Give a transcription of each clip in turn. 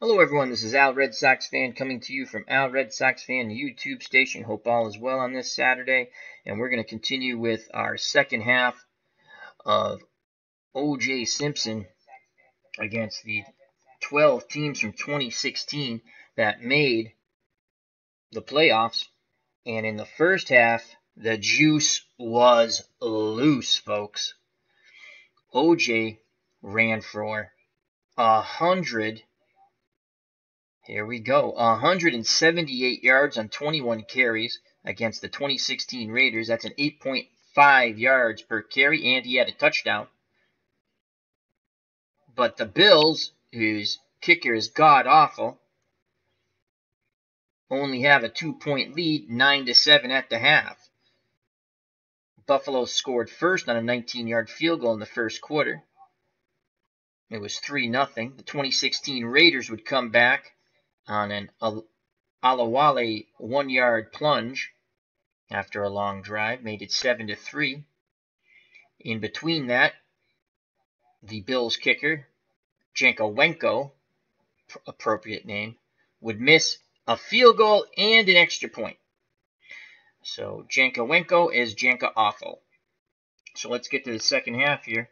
Hello everyone, this is Al Red Sox Fan coming to you from Al Red Sox Fan YouTube station. Hope all is well on this Saturday. And we're going to continue with our second half of OJ Simpson against the 12 teams from 2016 that made the playoffs. And in the first half, the juice was loose, folks. OJ ran for 100. Here we go. 178 yards on 21 carries against the 2016 Raiders. That's an 8.5 yards per carry, and he had a touchdown. But the Bills, whose kicker is god-awful, only have a 2-point lead, 9-7 at the half. Buffalo scored first on a 19-yard field goal in the first quarter. It was 3-0. The 2016 Raiders would come back on an Alawale 1-yard plunge after a long drive, made it 7-3. In between that, the Bills kicker, Jankowenko, appropriate name, would miss a field goal and an extra point. So Jankowenko is Janka awful. So let's get to the second half here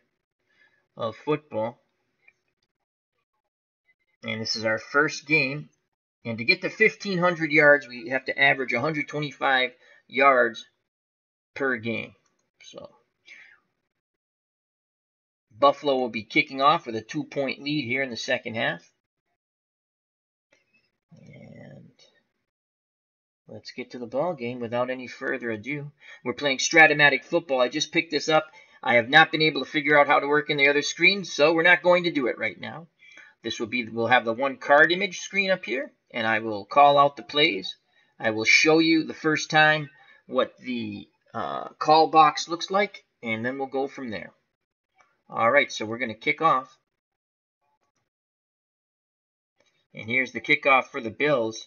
of football. And this is our first game. And to get to 1,500 yards, we have to average 125 yards per game. So Buffalo will be kicking off with a 2-point lead here in the second half. And let's get to the ball game without any further ado. We're playing Strat-O-Matic football. I just picked this up. I have not been able to figure out how to work in the other screen, so we're not going to do it right now. This will be, we'll have the one card image screen up here, and I will call out the plays. I will show you the first time what the call box looks like, and then we'll go from there. All right, so we're going to kick off. And here's the kickoff for the Bills.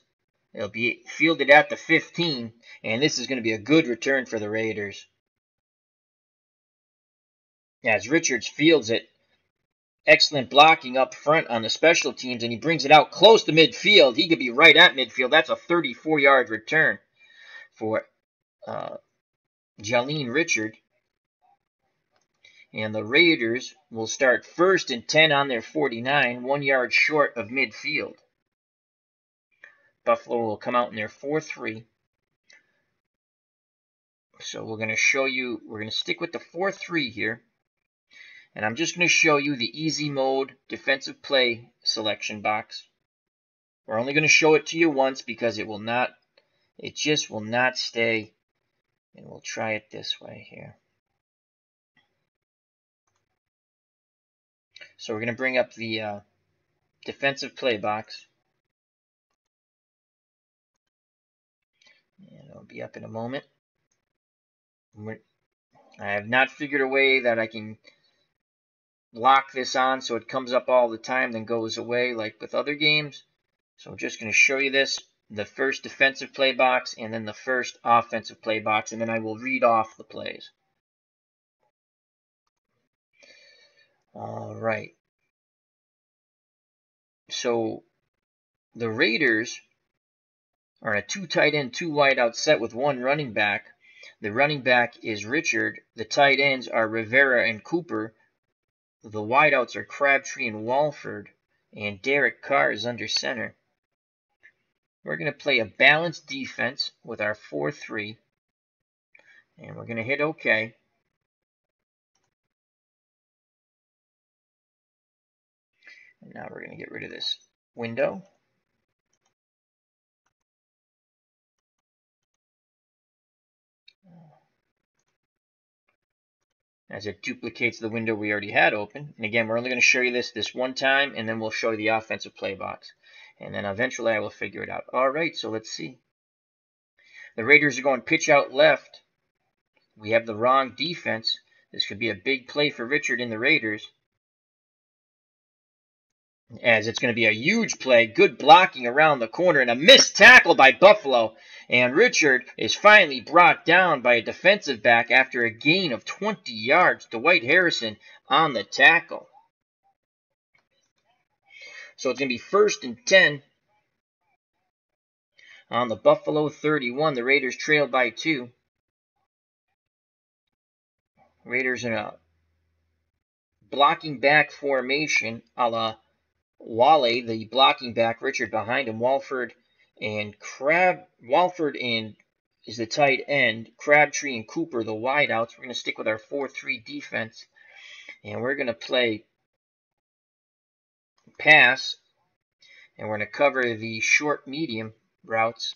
It'll be fielded at the 15, and this is going to be a good return for the Raiders. As Richards fields it, excellent blocking up front on the special teams, and he brings it out close to midfield. He could be right at midfield. That's a 34-yard return for Jalen Richard. And the Raiders will start 1st and 10 on their 49, 1 yard short of midfield. Buffalo will come out in their 4-3. So we're going to show you, we're going to stick with the 4-3 here. And I'm just going to show you the easy mode defensive play selection box. We're only going to show it to you once because it just will not stay. And we'll try it this way here. So we're going to bring up the defensive play box. And it'll be up in a moment. I have not figured a way that I can lock this on so it comes up all the time, then goes away like with other games. So I'm just going to show you this, the first defensive play box and then the first offensive play box, and then I will read off the plays. All right. So the Raiders are a 2 tight end, 2 wide out set with 1 running back. The running back is Richard. The tight ends are Rivera and Cooper. The wideouts are Crabtree and Walford, and Derek Carr is under center. We're going to play a balanced defense with our 4-3, and we're going to hit OK. And now we're going to get rid of this window. As it duplicates the window we already had open. And again, we're only going to show you this one time, and then we'll show you the offensive play box. And then eventually I will figure it out. All right, so let's see. The Raiders are going pitch out left. We have the wrong defense. This could be a big play for Richard and the Raiders, as it's going to be a huge play. Good blocking around the corner and a missed tackle by Buffalo. And Richard is finally brought down by a defensive back after a gain of 20 yards. Dwight Harrison on the tackle. So it's going to be 1st and 10 on the Buffalo 31. The Raiders trail by 2. Raiders in a blocking back formation a la Wale, the blocking back, Richard behind him, Walford and is the tight end, Crabtree and Cooper the wideouts. We're going to stick with our 4-3 defense, and we're going to play pass, and we're going to cover the short medium routes.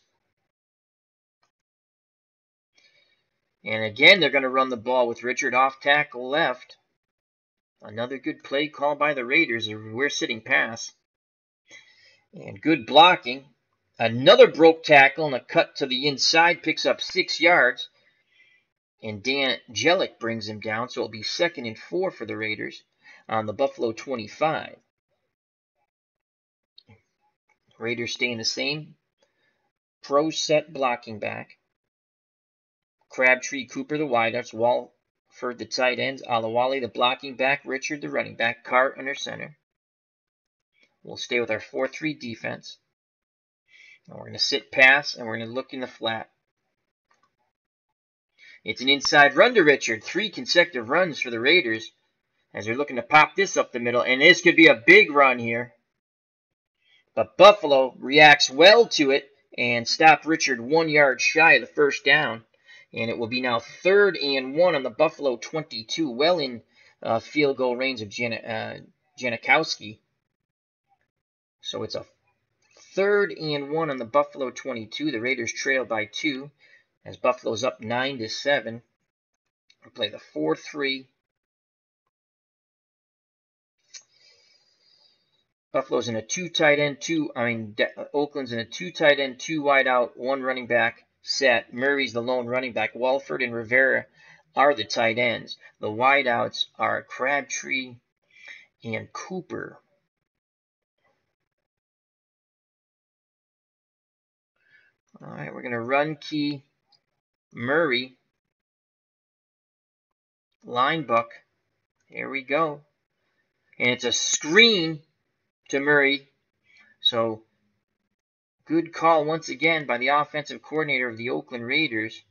And again, they're going to run the ball with Richard off tackle left. Another good play called by the Raiders. We're sitting pass. And good blocking. Another broke tackle and a cut to the inside. Picks up 6 yards. And Dan Jellick brings him down. So it'll be 2nd and 4 for the Raiders on the Buffalo 25. Raiders staying the same. Pro set blocking back. Crabtree, Cooper the wideouts. Walford the tight ends. Alawale the blocking back. Richard the running back. Cart under center. We'll stay with our 4-3 defense. And we're going to sit pass, and we're going to look in the flat. It's an inside run to Richard. 3 consecutive runs for the Raiders as they're looking to pop this up the middle. And this could be a big run here. But Buffalo reacts well to it and stopped Richard 1 yard shy of the first down. And it will be now 3rd and 1 on the Buffalo 22. Well in field goal range of Janikowski. So it's a 3rd and 1 on the Buffalo 22. The Raiders trail by 2 as Buffalo's up 9-7. We'll play the 4-3. Buffalo's in a 2 tight end, Oakland's in a 2 tight end, 2 wide out, 1 running back set. Murray's the lone running back. Walford and Rivera are the tight ends. The wide outs are Crabtree and Cooper. All right, we're going to run key Murray. Line buck. Here we go. And it's a screen to Murray. So, good call once again by the offensive coordinator of the Oakland Raiders.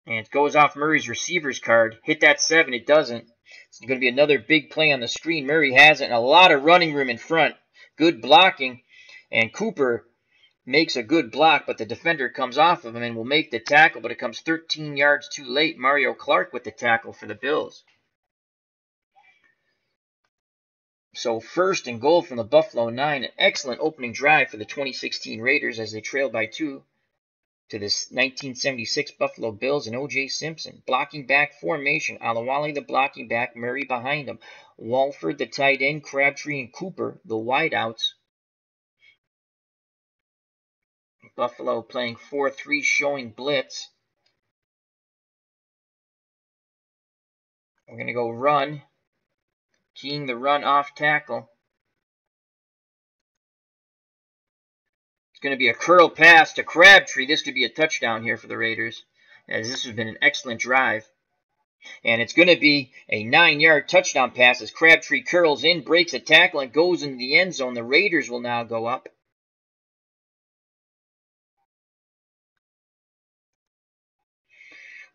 And it goes off Murray's receiver's card. Hit that 7. It doesn't. It's going to be another big play on the screen. Murray has it and a lot of running room in front. Good blocking. And Cooper makes a good block, but the defender comes off of him and will make the tackle, but it comes 13 yards too late. Mario Clark with the tackle for the Bills. So 1st and goal from the Buffalo 9. An excellent opening drive for the 2016 Raiders as they trail by 2 to this 1976 Buffalo Bills and OJ Simpson. Blocking back formation. Alawale the blocking back. Murray behind him. Walford the tight end. Crabtree and Cooper the wideouts. Buffalo playing 4-3, showing blitz. We're going to go run. Keying the run off tackle. It's going to be a curl pass to Crabtree. This could be a touchdown here for the Raiders, as this has been an excellent drive. And it's going to be a 9-yard touchdown pass as Crabtree curls in, breaks a tackle, and goes into the end zone. The Raiders will now go up.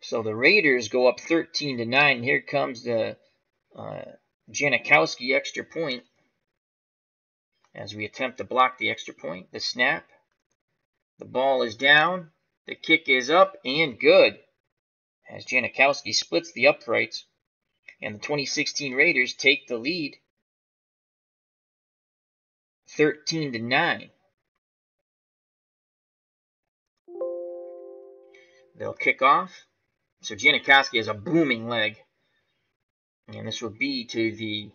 So the Raiders go up 13-9. Here comes the Janikowski extra point as we attempt to block the extra point. The snap. The ball is down. The kick is up and good as Janikowski splits the uprights. And the 2016 Raiders take the lead 13-9. They'll kick off. So Janikowski has a booming leg. And this will be to the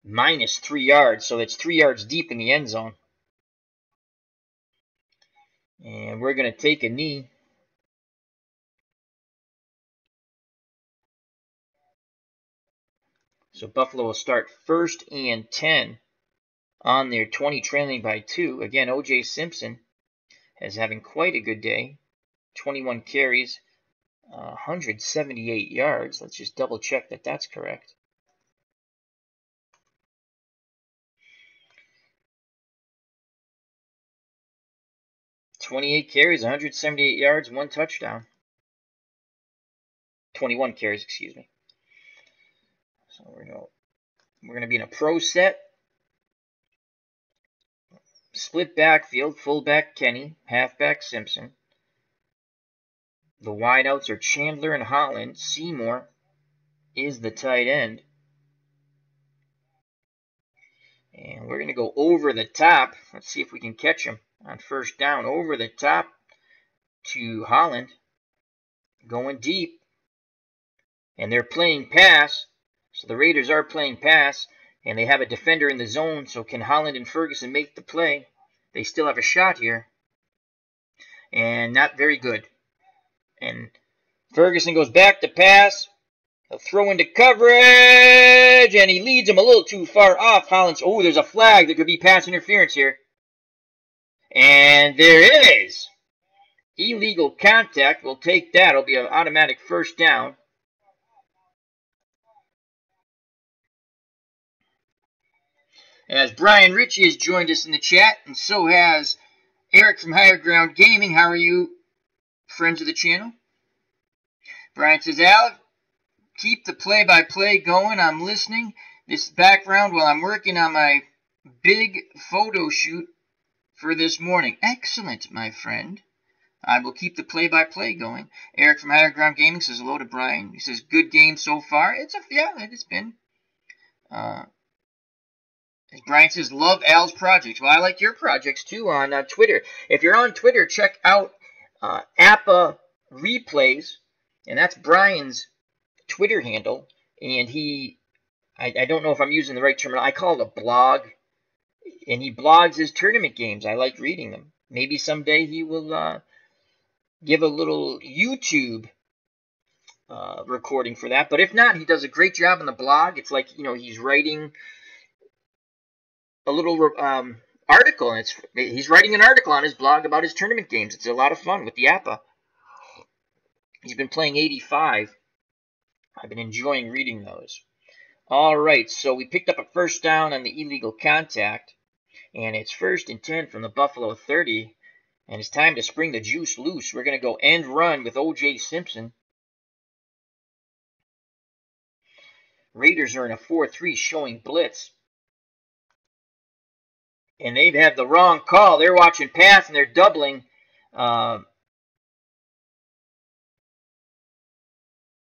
-3 yards. So it's 3 yards deep in the end zone. And we're going to take a knee. So Buffalo will start 1st and 10 on their 20, trailing by 2. Again, OJ Simpson is having quite a good day. 21 carries, 178 yards. Let's just double check that that's correct. 28 carries, 178 yards, 1 touchdown. 21 carries, excuse me. So we're gonna be in a pro set. Split backfield, fullback Kenny, halfback Simpson. The wideouts are Chandler and Holland. Seymour is the tight end. And we're going to go over the top. Let's see if we can catch him on first down. Over the top to Holland. Going deep. And they're playing pass. So the Raiders are playing pass. And they have a defender in the zone. So can Holland and Ferguson make the play? They still have a shot here. And not very good. And Ferguson goes back to pass. He'll throw into coverage, and he leads him a little too far off. Hollins, oh, there's a flag. There could be pass interference here. And there it is. Illegal contact. We'll take that. It'll be an automatic first down. As Brian Ritchie has joined us in the chat, and so has Eric from Higher Ground Gaming. How are you, friends of the channel? Brian says, Alex, keep the play-by-play going. I'm listening this background while I'm working on my big photo shoot for this morning. Excellent, my friend. I will keep the play-by-play going. Eric from Higher Ground Gaming says hello to Brian. He says, good game so far. It's been. As Brian says, love Al's projects. Well, I like your projects, too, on Twitter. If you're on Twitter, check out Appa Replays, and that's Brian's Twitter handle, and I don't know if I'm using the right term. I call it a blog, and he blogs his tournament games. I like reading them. Maybe someday he will give a little YouTube recording for that, but if not, he does a great job on the blog. It's like, he's writing a little article, and he's writing an article on his blog about his tournament games. It's a lot of fun with the APA. He's been playing 85. I've been enjoying reading those. All right, so we picked up a first down on the illegal contact, and it's 1st and 10 from the Buffalo 30, and it's time to spring the juice loose. We're going to go end run with OJ Simpson. Raiders are in a 4-3 showing blitz, and they've had the wrong call. They're watching pass, and they're doubling.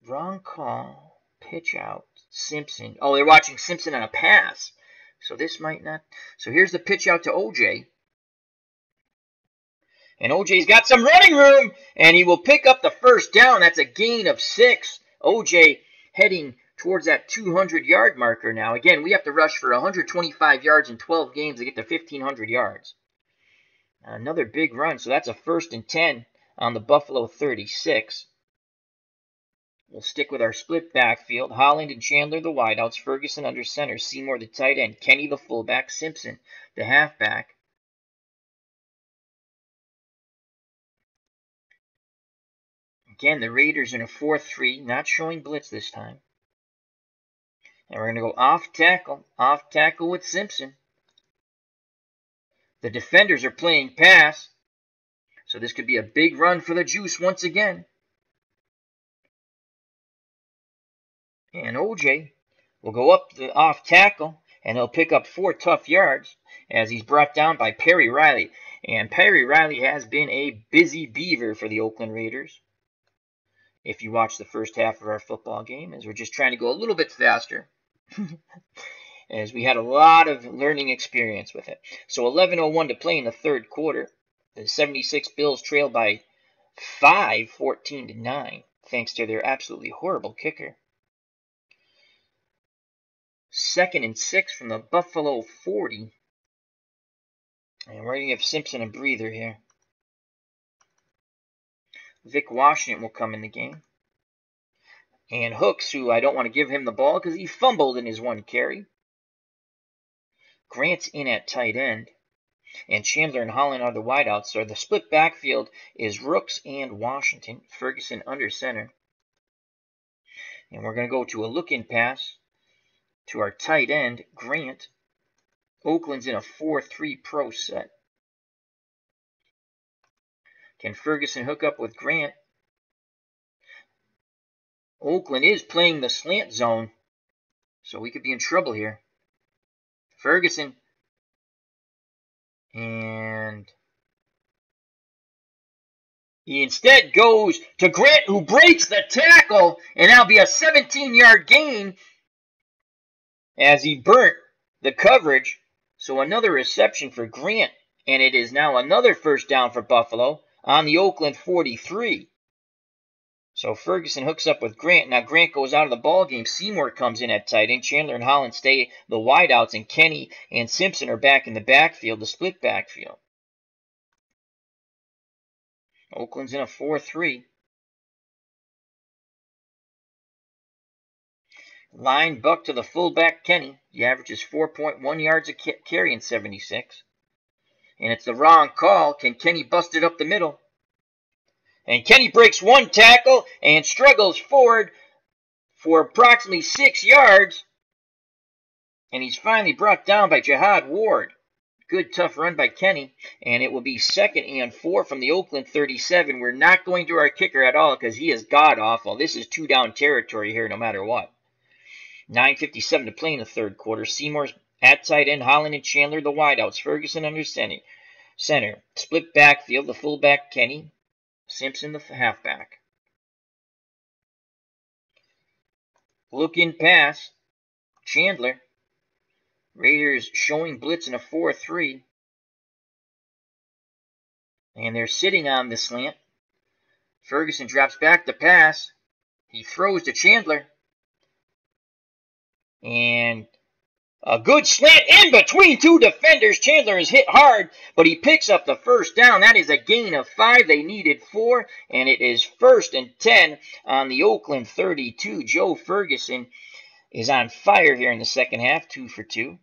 Wrong call, pitch out, Simpson. Oh, they're watching Simpson on a pass. So this might not. So here's the pitch out to OJ. And OJ's got some running room, and he will pick up the first down. That's a gain of 6. OJ heading towards that 200-yard marker now. Again, we have to rush for 125 yards in 12 games to get to 1,500 yards. Another big run. So that's a 1st and 10 on the Buffalo 36. We'll stick with our split backfield. Holland and Chandler, the wideouts. Ferguson under center. Seymour, the tight end. Kenny, the fullback. Simpson, the halfback. Again, the Raiders in a 4-3. Not showing blitz this time. And we're going to go off tackle. Off tackle with Simpson. The defenders are playing pass. So this could be a big run for the juice once again. And OJ will go up the off tackle, and he'll pick up 4 tough yards as he's brought down by Perry Riley. And Perry Riley has been a busy beaver for the Oakland Raiders. If you watch the first half of our football game, as we're just trying to go a little bit faster, as we had a lot of learning experience with it. So 11:01 to play in the third quarter. The 76 Bills trail by 5, 14-9, thanks to their absolutely horrible kicker. 2nd and 6 from the Buffalo 40. And we're going to give Simpson a breather here. Vic Washington will come in the game. And Hooks, who I don't want to give him the ball because he fumbled in his one carry. Grant's in at tight end. And Chandler and Holland are the wideouts. So the split backfield is Rooks and Washington. Ferguson under center. And we're going to go to a look-in pass to our tight end, Grant. Oakland's in a 4-3 pro set. Can Ferguson hook up with Grant? Oakland is playing the slant zone, so we could be in trouble here. Ferguson. And he instead goes to Grant, who breaks the tackle, and that'll be a 17-yard gain as he burnt the coverage. So another reception for Grant, and it is now another first down for Buffalo on the Oakland 43. So Ferguson hooks up with Grant. Now Grant goes out of the ball game. Seymour comes in at tight end. Chandler and Holland stay the wideouts, and Kenny and Simpson are back in the backfield, the split backfield. Oakland's in a 4-3. Line buck to the fullback, Kenny. He averages 4.1 yards a carry in 76. And it's the wrong call. Can Kenny bust it up the middle? And Kenny breaks one tackle and struggles forward for approximately 6 yards. And he's finally brought down by Jihad Ward. Good tough run by Kenny. And it will be 2nd and 4 from the Oakland 37. We're not going to our kicker at all because he is god-awful. This is 2-down territory here no matter what. 9:57 to play in the third quarter. Seymour's at tight end. Holland and Chandler the wideouts. Ferguson under center. Split backfield. The fullback Kenny. Simpson the halfback. Look in pass. Chandler. Raiders showing blitz in a 4-3. And they're sitting on the slant. Ferguson drops back to pass. He throws to Chandler. And a good slant in between two defenders. Chandler is hit hard, but he picks up the first down. That is a gain of 5. They needed 4, and it is 1st and 10 on the Oakland 32. Joe Ferguson is on fire here in the second half, 2 for 2.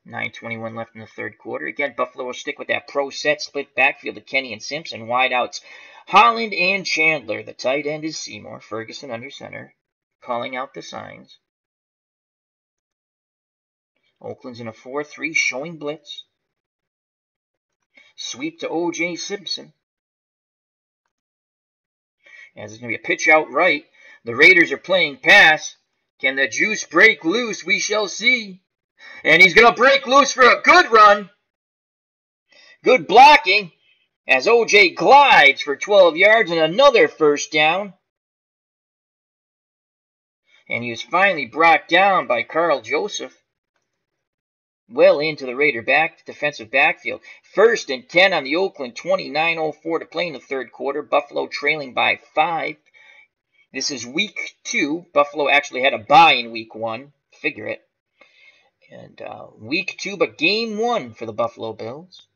9:21 left in the third quarter. Again, Buffalo will stick with that pro set split backfield of Kenny and Simpson. Wideouts Holland and Chandler. The tight end is Seymour. Ferguson under center, calling out the signs. Oakland's in a 4-3, showing blitz. Sweep to OJ Simpson. As it's going to be a pitch out right. The Raiders are playing pass. Can the juice break loose? We shall see. And he's going to break loose for a good run. Good blocking as OJ glides for 12 yards and another first down. And he was finally brought down by Carl Joseph. Well into the Raider defensive backfield. 1st and 10 on the Oakland 29:04 to play in the third quarter. Buffalo trailing by 5. This is week 2. Buffalo actually had a bye in week 1. Figure it. And week 2, but game 1 for the Buffalo Bills.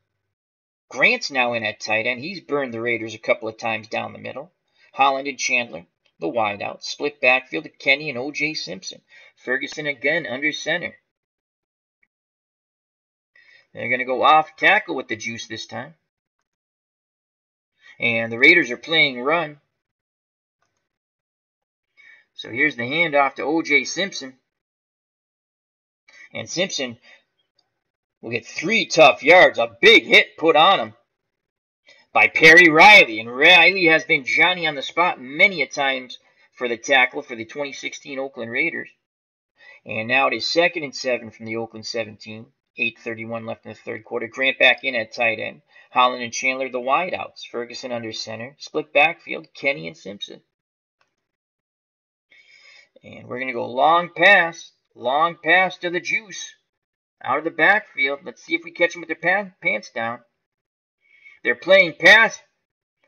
Grant's now in at tight end. He's burned the Raiders a couple of times down the middle. Holland and Chandler, the wideout. Split backfield of Kenny and OJ Simpson. Ferguson again under center. They're going to go off tackle with the juice this time. And the Raiders are playing run. So here's the handoff to OJ Simpson. And Simpson will get 3 tough yards. A big hit put on him by Perry Riley. And Riley has been Johnny on the spot many a times for the tackle for the 2016 Oakland Raiders. And now it is 2nd and 7 from the Oakland 17. 8:31 left in the third quarter. Grant back in at tight end. Holland and Chandler the wideouts. Ferguson under center. Split backfield. Kenny and Simpson. And we're going to go long pass. Long pass to the juice. Out of the backfield. Let's see if we catch them with their pants down. They're playing pass,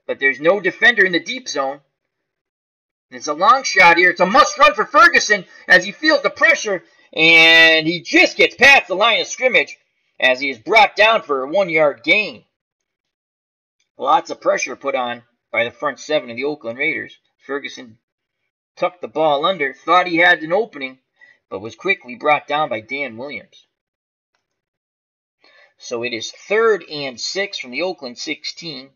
but there's no defender in the deep zone. It's a long shot here. It's a must run for Ferguson as he feels the pressure. And he just gets past the line of scrimmage as he is brought down for a 1-yard gain. Lots of pressure put on by the front 7 of the Oakland Raiders. Ferguson tucked the ball under, thought he had an opening, but was quickly brought down by Dan Williams. So it is 3rd and 6 from the Oakland 16.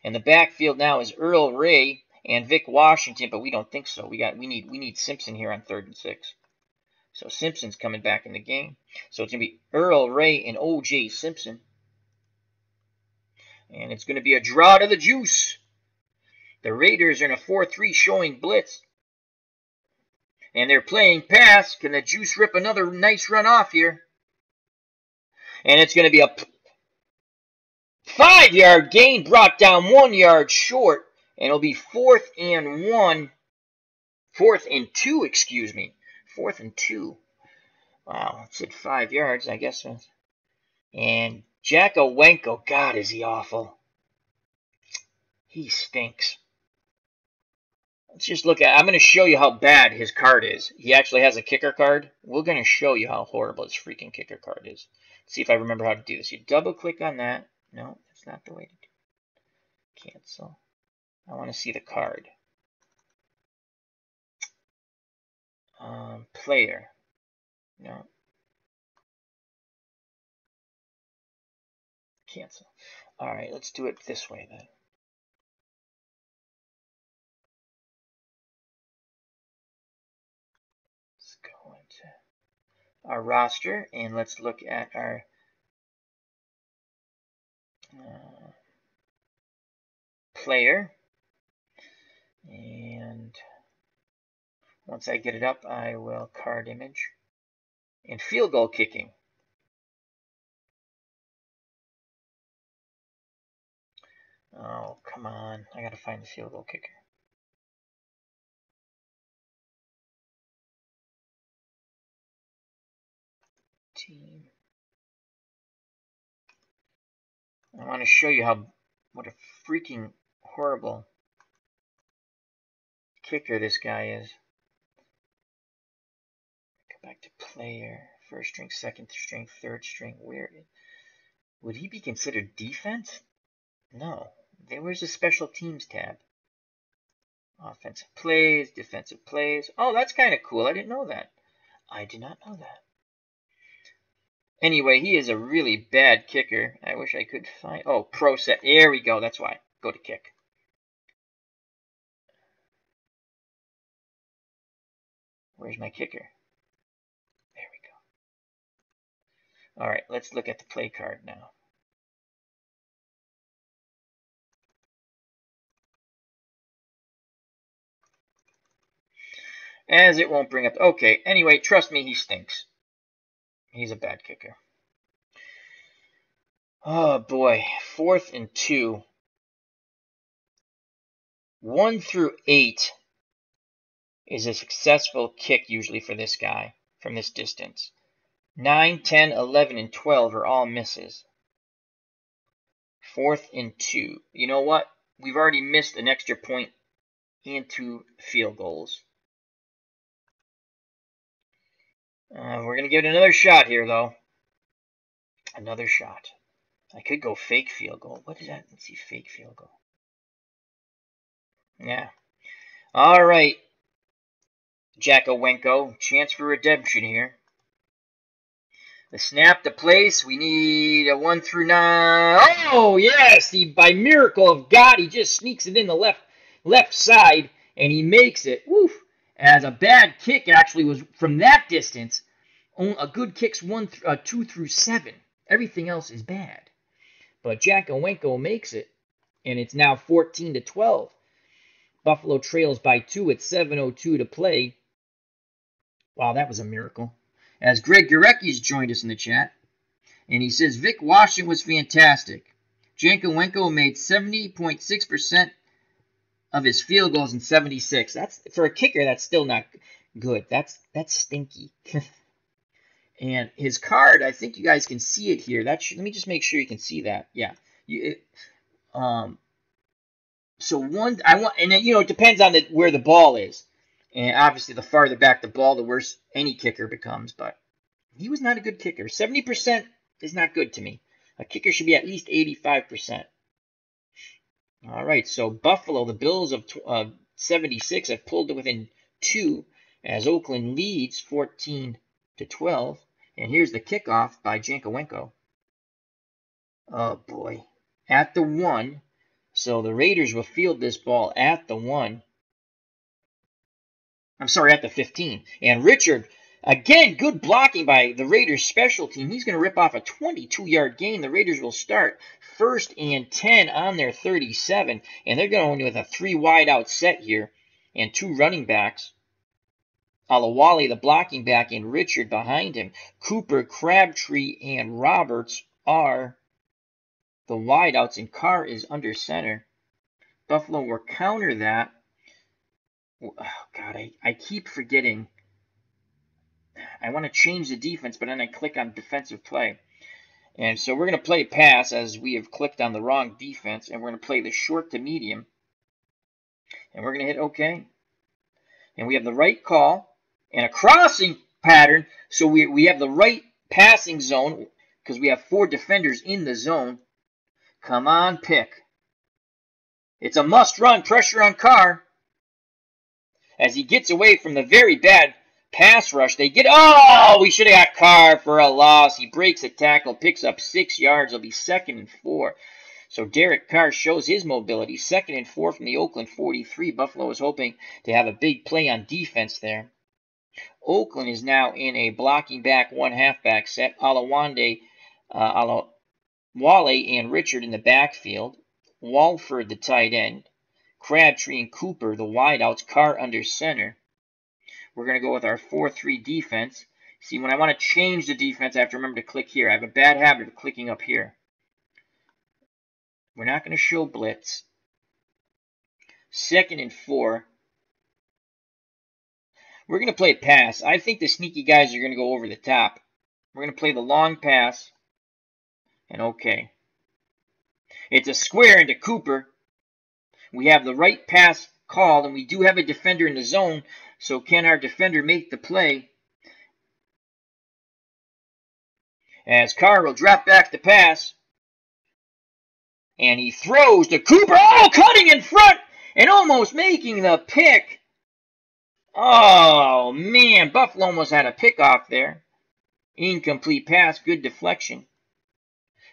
And the backfield now is Earl Ray and Vic Washington, but we don't think so. We need Simpson here on 3rd and 6. So Simpson's coming back in the game. So it's going to be Earl Ray and OJ Simpson. And it's going to be a draw to the juice. The Raiders are in a 4-3 showing blitz. And they're playing pass. Can the juice rip another nice run off here? And it's going to be a 5-yard gain brought down 1 yard short. And it'll be 4th and 2, excuse me. 4th and 2. Wow, it said 5 yards, I guess. And Jacko-Wenko, God, is he awful. He stinks. Let's just look at, I'm going to show you how bad his card is. He actually has a kicker card. We're going to show you how horrible his freaking kicker card is. Let's see if I remember how to do this. You double click on that. No, that's not the way to do it. Cancel. I want to see the card. Player. No. Cancel. All right, let's do it this way then. Let's go into our roster and let's look at our player. And once I get it up, I will card image. And field goal kicking. Oh, come on. I got to find the field goal kicker. Team. I want to show you what a freaking horrible kicker this guy is. Go back to player. First string, second string, third string. Where would he be considered defense? No. Where's the special teams tab? Offensive plays, defensive plays. Oh, that's kind of cool. I didn't know that. I did not know that. Anyway, he is a really bad kicker. I wish I could find... Oh, pro set. There we go. That's why. Go to kick. Where's my kicker? There we go. All right, let's look at the play card now. As it won't bring up... Okay, anyway, trust me, he stinks. He's a bad kicker. Oh, boy. 4th and 2. 1 through 8 is a successful kick usually for this guy from this distance. 9, 10, 11, and 12 are all misses. 4th and 2. You know what? We've already missed an extra point and 2 field goals. We're going to give it another shot here, though. Another shot. I could go fake field goal. What is that? Let's see, fake field goal. Yeah. All right. Jacko-Wenko. Chance for redemption here. The snap to place. We need a 1 through 9. Oh, yes. By miracle of God, he just sneaks it in the left side, and he makes it. Woof. As a bad kick actually was from that distance. A good kick's 2 through 7. Everything else is bad. But Jacko-Wenko makes it, and it's now 14 to 12. Buffalo trails by 2 at 7:02 to play. Wow, that was a miracle. As Greg Gurecki's joined us in the chat, and he says Vic Washington was fantastic. Jacko-Wenko made 70.6% of his field goals in 76. That's for a kicker. That's still not good. That's stinky. And his card, I think you guys can see it here. Let me just make sure you can see that. Yeah. So one, and then, it depends on where the ball is. And obviously, the farther back the ball, the worse any kicker becomes. But he was not a good kicker. 70% is not good to me. A kicker should be at least 85%. All right, so Buffalo, the Bills of 76 have pulled it within 2 as Oakland leads 14 to 12. And here's the kickoff by Jacko-Wenko. Oh, boy. At the 1. So the Raiders will field this ball at the 1. I'm sorry, at the 15. And Richard Again, good blocking by the Raiders special team. He's going to rip off a 22-yard gain. The Raiders will start 1st and 10 on their 37, and they're going with a 3 wide out set here and 2 running backs. Alawale, the blocking back, and Richard behind him. Cooper, Crabtree, and Roberts are the wideouts, and Carr is under center. Buffalo will counter that. Oh, God, I keep forgetting. I want to change the defense, but then I click on defensive play. And so we're going to play pass as we have clicked on the wrong defense, and we're going to play the short to medium. And we're going to hit OK. And we have the right call and a crossing pattern. So we have the right passing zone because we have 4 defenders in the zone. Come on, pick. It's a must run. Pressure on Carr. As he gets away from the very bad pass rush, they get, oh, we should have got Carr for a loss. He breaks a tackle, picks up 6 yards. It'll be 2nd and 4. So Derek Carr shows his mobility. 2nd and 4 from the Oakland 43. Buffalo is hoping to have a big play on defense there. Oakland is now in a blocking back 1 halfback set. Alawale and Richard in the backfield. Walford, the tight end. Crabtree and Cooper, the wideouts. Carr under center. We're going to go with our 4-3 defense. See, when I want to change the defense, I have to remember to click here. I have a bad habit of clicking up here. We're not going to show blitz. 2nd and 4. We're going to play pass. I think the sneaky guys are going to go over the top. We're going to play the long pass. And OK. It's a square into Cooper. We have the right pass called, and we do have a defender in the zone. So can our defender make the play? As Carr will drop back the pass. And he throws to Cooper. Oh, cutting in front and almost making the pick. Oh, man. Buffalo almost had a pick off there. Incomplete pass. Good deflection.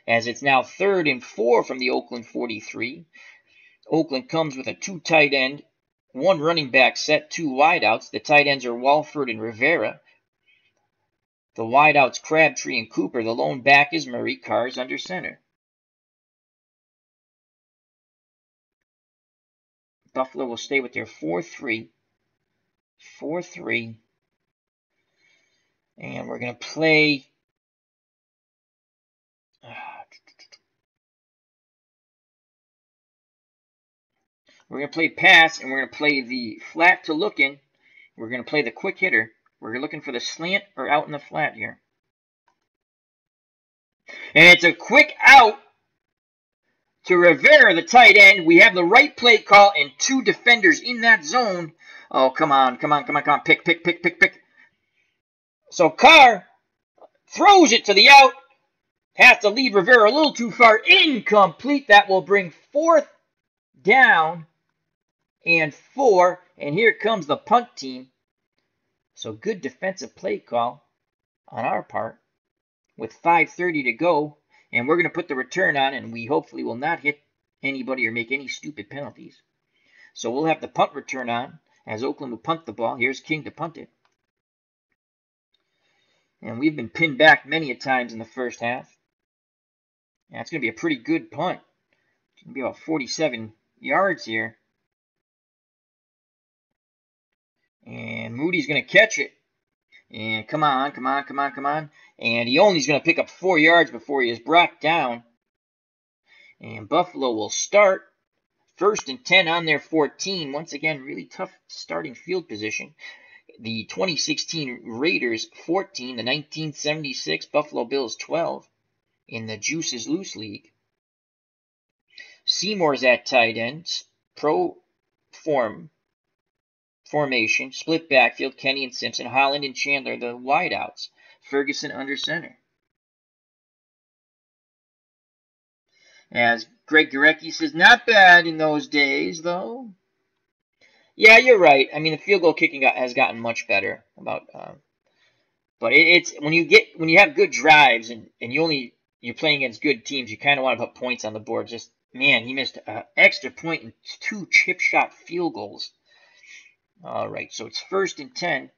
As it's now 3rd and 4 from the Oakland 43. Oakland comes with a 2 tight end, 1 running back set, 2 wideouts. The tight ends are Walford and Rivera. The wideouts Crabtree and Cooper. The lone back is Murray. Carr's under center. Buffalo will stay with their 4-3. 4-3. And we're going to play... We're going to play pass, and we're going to play the flat to look in. We're going to play the quick hitter. We're looking for the slant or out in the flat here. And it's a quick out to Rivera, the tight end. We have the right play call and 2 defenders in that zone. Oh, come on. Pick. So Carr throws it to the out. Has to lead Rivera a little too far. Incomplete. That will bring 4th down and 4. And here comes the punt team. So good defensive play call on our part with 5:30 to go. And we're going to put the return on, and we hopefully will not hit anybody or make any stupid penalties. So we'll have the punt return on as Oakland will punt the ball. Here's King to punt it. And we've been pinned back many a times in the first half. And it's going to be a pretty good punt. It's going to be about 47 yards here. And Moody's going to catch it. And come on. And he only's going to pick up 4 yards before he is brought down. And Buffalo will start 1st and 10 on their 14. Once again, really tough starting field position. The 2016 Raiders 14, the 1976 Buffalo Bills 12 in the Juices Loose League. Seymour's at tight end, formation, split backfield, Kenny and Simpson, Holland and Chandler, the wideouts, Ferguson under center. As Greg Gorecki says, not bad in those days, though. Yeah, you're right. I mean, the field goal kicking has gotten much better. But it's when you have good drives and you're playing against good teams, you kind of want to put points on the board. Just man, he missed an extra point and 2 chip shot field goals. All right, so it's 1st and 10.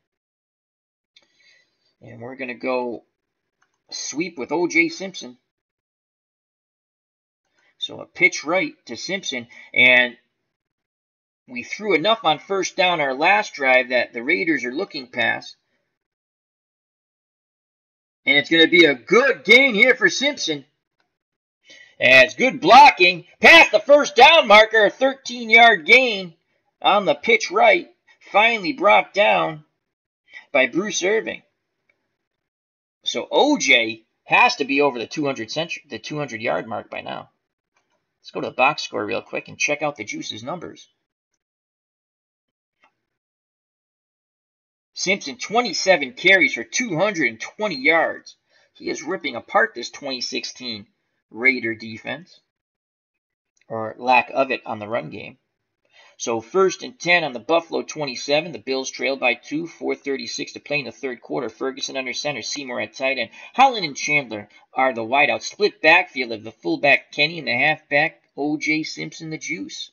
And we're going to go sweep with OJ Simpson. So a pitch right to Simpson. And we threw enough on first down our last drive that the Raiders are looking past. And it's going to be a good gain here for Simpson. As good blocking. Past the first down marker. A 13-yard gain on the pitch right. Finally brought down by Bruce Irving. So OJ has to be over the 200-yard mark by now. Let's go to the box score real quick and check out the Juice's numbers. Simpson, 27 carries for 220 yards. He is ripping apart this 2016 Raider defense, or lack of it on the run game. So 1st and 10 on the Buffalo 27. The Bills trail by 2, 4:36 to play in the third quarter. Ferguson under center, Seymour at tight end. Holland and Chandler are the wideouts. Split backfield of the fullback Kenny and the halfback OJ Simpson, the Juice.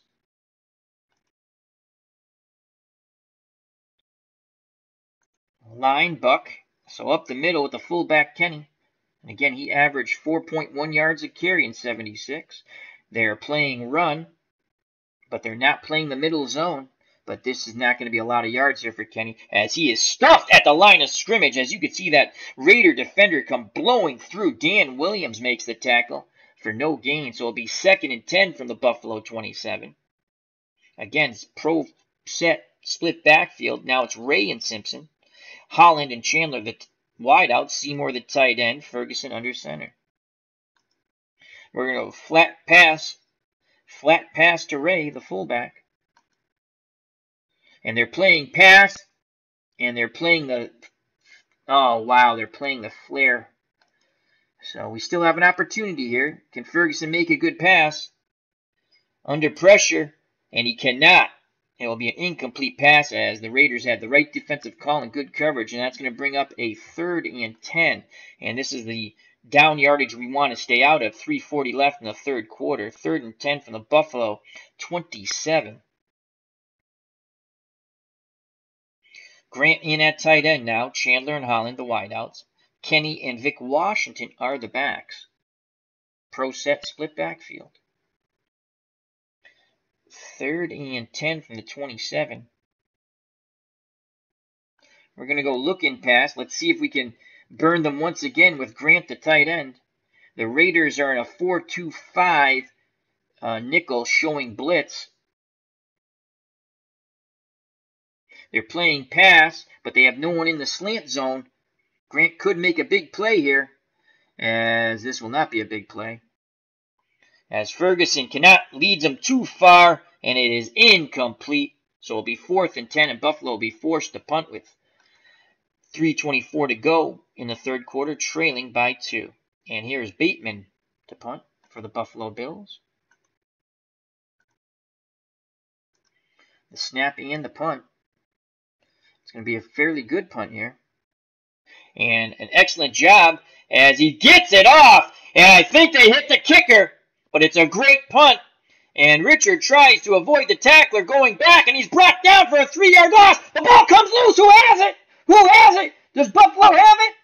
Line Buck, so up the middle with the fullback Kenny. And again, he averaged 4.1 yards a carry in 76. They're playing run, but they're not playing the middle zone. But this is not going to be a lot of yards here for Kenny, as he is stuffed at the line of scrimmage. As you can see, that Raider defender come blowing through. Dan Williams makes the tackle for no gain. So it'll be 2nd and 10 from the Buffalo 27. Again, pro set split backfield. Now it's Ray and Simpson. Holland and Chandler, the wideout. Seymour, the tight end. Ferguson under center. We're going to go flat pass to Ray, the fullback. And they're playing pass, and they're playing the, oh wow, they're playing the flare. So we still have an opportunity here. Can Ferguson make a good pass? Under pressure, and he cannot. It will be an incomplete pass, as the Raiders had the right defensive call and good coverage, and that's going to bring up a 3rd and 10. And this is the down yardage we want to stay out of. 3:40 left in the third quarter. 3rd and 10 from the Buffalo 27. Grant in at tight end now. Chandler and Holland, the wideouts. Kenny and Vic Washington are the backs. Pro set split backfield. 3rd and 10 from the 27. We're going to go looking pass. Let's see if we can burn them once again with Grant, the tight end. The Raiders are in a 4-2-5 nickel showing blitz. They're playing pass, but they have no one in the slant zone. Grant could make a big play here, as this will not be a big play. As Ferguson leads them too far, and it is incomplete. So it'll be 4th and 10, and Buffalo will be forced to punt with 3:24 to go in the third quarter, trailing by 2. And here's Bateman to punt for the Buffalo Bills. The snap and the punt. It's going to be a fairly good punt here. And an excellent job as he gets it off. And I think they hit the kicker, but it's a great punt. And Richard tries to avoid the tackler going back, and he's brought down for a 3-yard loss. The ball comes loose. Who has it? Who has it? Does Buffalo have it?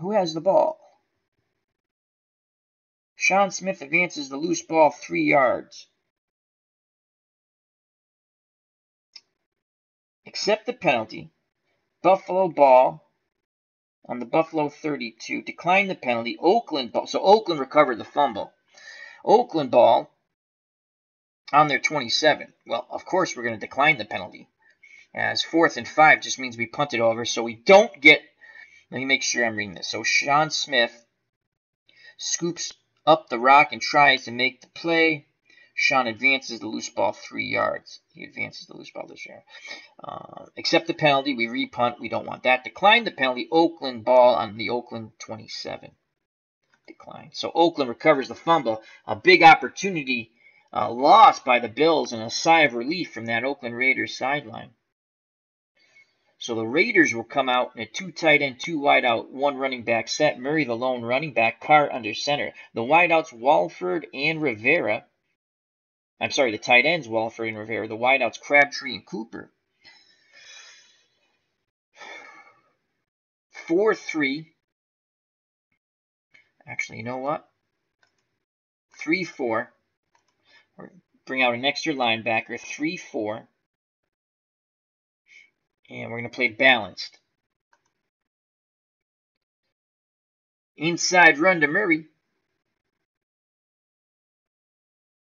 Who has the ball? Sean Smith advances the loose ball 3 yards. Accept the penalty. Buffalo ball on the Buffalo 32. Decline the penalty. Oakland ball. So Oakland recovered the fumble. Oakland ball on their 27. Well, of course we're going to decline the penalty, as 4th and 5 just means we punt it over. So we don't get, let me make sure I'm reading this. So Sean Smith scoops up the rock and tries to make the play. Sean advances the loose ball 3 yards. He advances the loose ball this year. Accept the penalty. We repunt. We don't want that. Decline the penalty. Oakland ball on the Oakland 27. Decline. So Oakland recovers the fumble. A big opportunity lost by the Bills, and a sigh of relief from that Oakland Raiders sideline. So the Raiders will come out in a 2 tight end, 2 wide out, 1 running back set. Murray the lone running back. Carr under center. The wideouts Walford and Rivera. I'm sorry, the tight ends Walford and Rivera. The wideouts Crabtree and Cooper. 4-3. Actually, you know what? 3-4. Bring out an extra linebacker. 3-4. And we're going to play balanced. Inside run to Murray.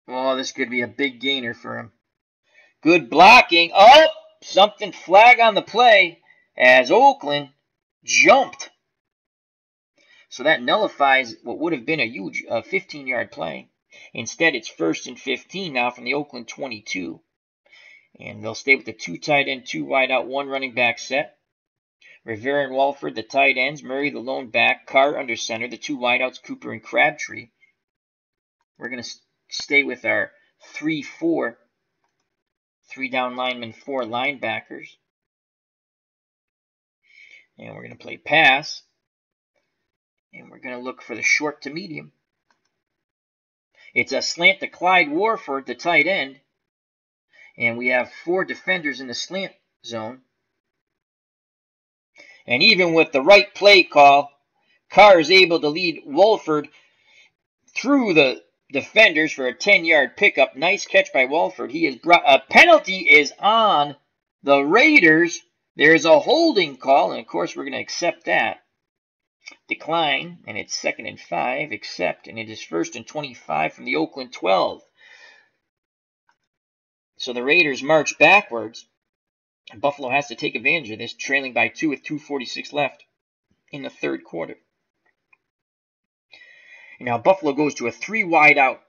Oh, this could be a big gainer for him. Good blocking. Oh, something flag on the play as Oakland jumped. So that nullifies what would have been a huge 15-yard play. Instead, it's 1st and 15 now from the Oakland 22. And they'll stay with the 2 tight end, 2 wide out, 1 running back set. Rivera and Walford, the tight ends. Murray, the lone back. Carr under center. The 2 wideouts, Cooper and Crabtree. We're going to stay with our 3-4. 3 down linemen, 4 linebackers. And we're going to play pass. And we're going to look for the short to medium. It's a slant to Clyde Warford, the tight end. And we have 4 defenders in the slant zone. And even with the right play call, Carr is able to lead Wolford through the defenders for a 10-yard pickup. Nice catch by Wolford. He has brought a penalty is on the Raiders. There's a holding call, and of course we're going to accept that. Decline, and it's 2nd and 5. Accept, and it is 1st and 25 from the Oakland 12. So the Raiders march backwards. Buffalo has to take advantage of this, trailing by 2 with 2:46 left in the 3rd quarter. And now Buffalo goes to a 3 wide out,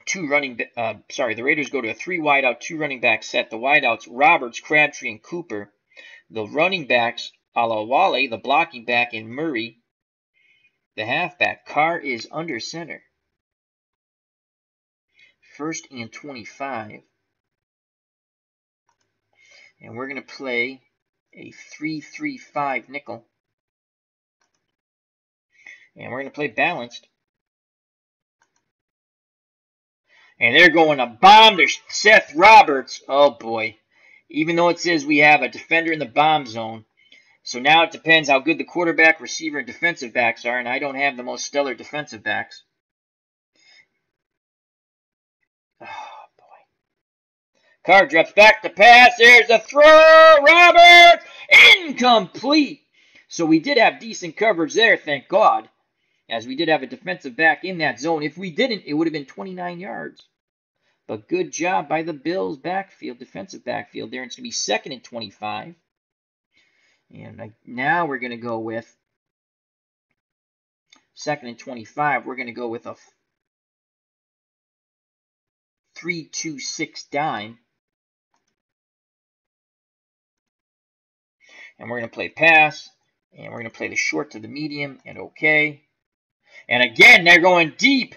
2 running. The Raiders go to a 3 wide out, 2 running back set. The wideouts Roberts, Crabtree, and Cooper. The running backs Alawale, the blocking back, and Murray, the halfback. Carr is under center. 1st and 25. And we're going to play a 3-3-5 nickel. And we're going to play balanced. And they're going to bomb to Seth Roberts. Oh, boy. Even though it says we have a defender in the bomb zone. So now it depends how good the quarterback, receiver, and defensive backs are. And I don't have the most stellar defensive backs. Oh, boy. Carr drops back to pass. There's a throw. Roberts. Incomplete. So we did have decent coverage there, thank God. As we did have a defensive back in that zone. If we didn't, it would have been 29 yards. But good job by the Bills backfield, defensive backfield there. It's going to be 2nd and 25. And now we're going to go with 2nd and 25. We're going to go with a 3-2-6 dime. And we're going to play pass. And we're going to play the short to the medium. And okay. And again, they're going deep.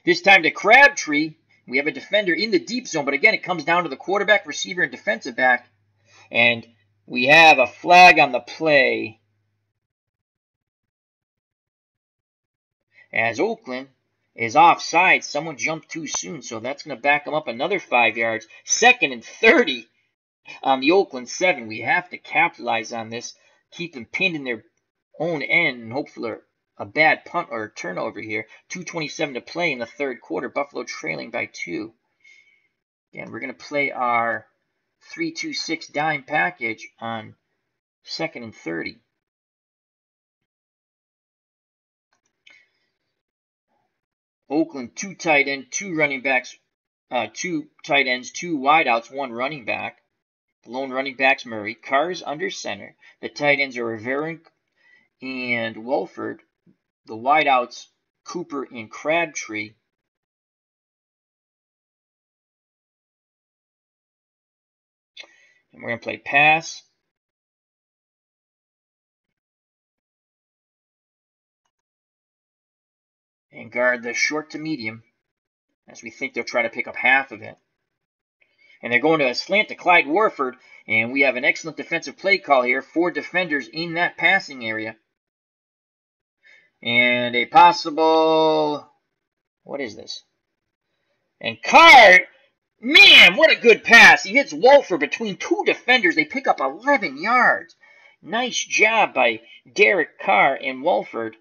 This time to Crabtree. We have a defender in the deep zone. But again, it comes down to the quarterback, receiver, and defensive back. And we have a flag on the play. As Oakland is offside. Someone jumped too soon. So that's going to back them up another 5 yards. 2nd and 30 on the Oakland 7. We have to capitalize on this. Keep them pinned in their own end. And hopefully a bad punt or a turnover here. 2:27 to play in the 3rd quarter. Buffalo trailing by 2. And we're going to play our 3-2-6 dime package on 2nd and 30. Oakland 2 tight end, 2 running backs, 2 tight ends, 2 wideouts, 1 running back. The lone running back's Murray. Carr's under center. The tight ends are Rivera and Wolford. The wideouts Cooper and Crabtree. And we're going to play pass. And guard the short to medium, as we think they'll try to pick up half of it. And they're going to a slant to Clyde Warford, and we have an excellent defensive play call here. 4 defenders in that passing area. And a possible, what is this? And Carr, man, what a good pass. He hits Wolford between 2 defenders. They pick up 11 yards. Nice job by Derek Carr and Wolford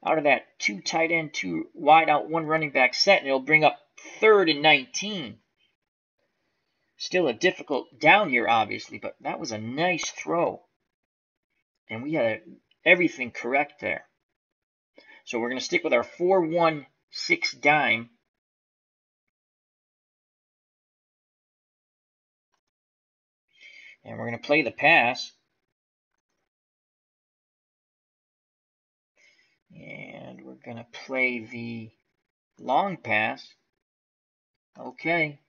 out of that 2 tight end, 2 wide out, 1 running back set, and it'll bring up 3rd and 19. Still a difficult down here, obviously, but that was a nice throw. And we had everything correct there. So we're going to stick with our 4-1-6 dime. And we're going to play the pass. And we're going to play the long pass. Okay.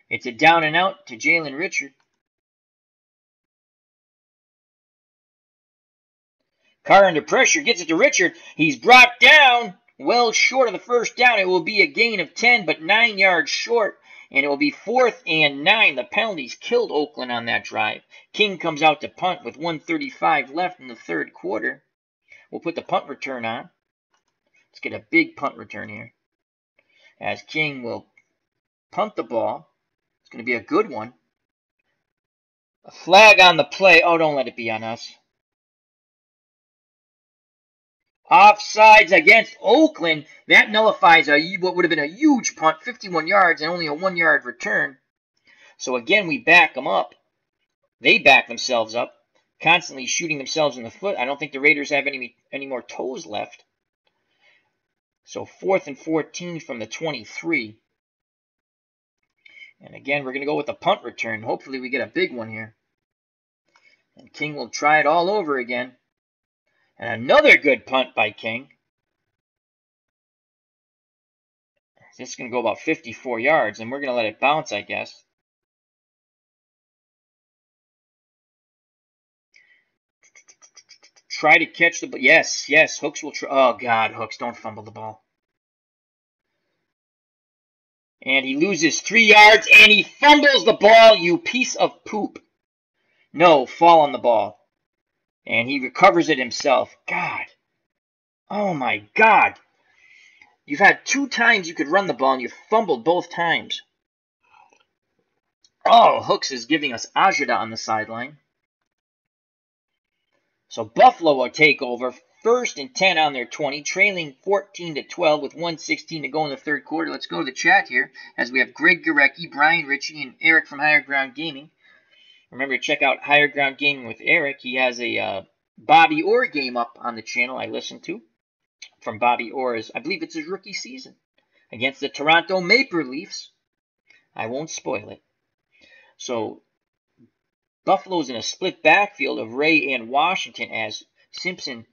It's a down and out to Jalen Richard. Carr under pressure, gets it to Richard. He's brought down, well short of the first down. It will be a gain of 10, but 9 yards short, and it will be 4th and 9. The penalties killed Oakland on that drive. King comes out to punt with 1:35 left in the 3rd quarter. We'll put the punt return on. Let's get a big punt return here. As King will punt the ball. It's going to be a good one. A flag on the play. Oh, don't let it be on us. Offsides against Oakland. That nullifies what would have been a huge punt, 51 yards, and only a 1-yard return. So again, we back them up. They back themselves up, constantly shooting themselves in the foot. I don't think the Raiders have any more toes left. So 4th and 14 from the 23. And again, we're going to go with the punt return. Hopefully we get a big one here. And King will try it all over again. And another good punt by King. This is going to go about 54 yards, and we're going to let it bounce, I guess. Try to catch the ball. Yes, Hooks will try. Oh, God, Hooks, don't fumble the ball. And he loses 3 yards, and he fumbles the ball, you piece of poop. No, fall on the ball. And he recovers it himself. God. Oh, my God. You've had 2 times you could run the ball, and you fumbled both times. Oh, Hooks is giving us Ajada on the sideline. So Buffalo will take over. 1st and 10 on their 20, trailing 14-12 with 1:16 to go in the 3rd quarter. Let's go to the chat here as we have Greg Gurecki, Brian Ritchie, and Eric from Higher Ground Gaming. Remember to check out Higher Ground Gaming with Eric. He has a Bobby Orr game up on the channel I listened to from Bobby Orr's, I believe it's his rookie season, against the Toronto Maple Leafs. I won't spoil it. So Buffalo's in a split backfield of Ray and Washington as Simpson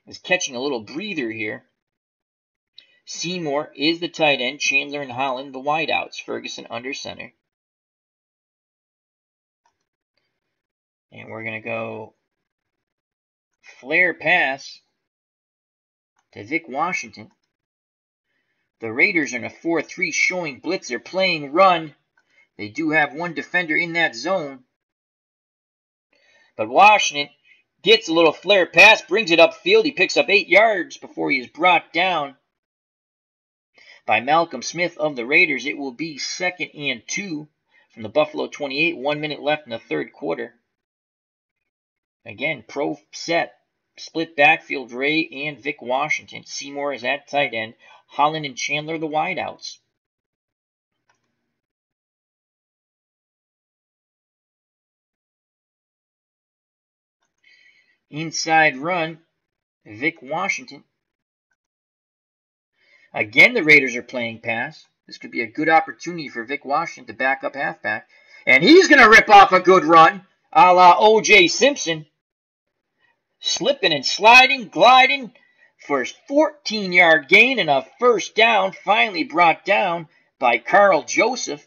is catching a little breather here. Seymour is the tight end. Chandler and Holland the wideouts. Ferguson under center. And we're going to go flare pass to Vic Washington. The Raiders are in a 4-3 showing blitz. They're playing run. They do have 1 defender in that zone. But Washington gets a little flare pass, brings it upfield. He picks up 8 yards before he is brought down by Malcolm Smith of the Raiders. It will be 2nd and 2 from the Buffalo 28. 1 minute left in the 3rd quarter. Again, pro set. Split backfield, Ray and Vic Washington. Seymour is at tight end. Holland and Chandler the wideouts. Inside run, Vic Washington. Again, the Raiders are playing pass. This could be a good opportunity for Vic Washington to back up halfback. And he's going to rip off a good run, a la OJ Simpson. Slipping and sliding, gliding for his 14-yard gain and a 1st down. Finally brought down by Carl Joseph.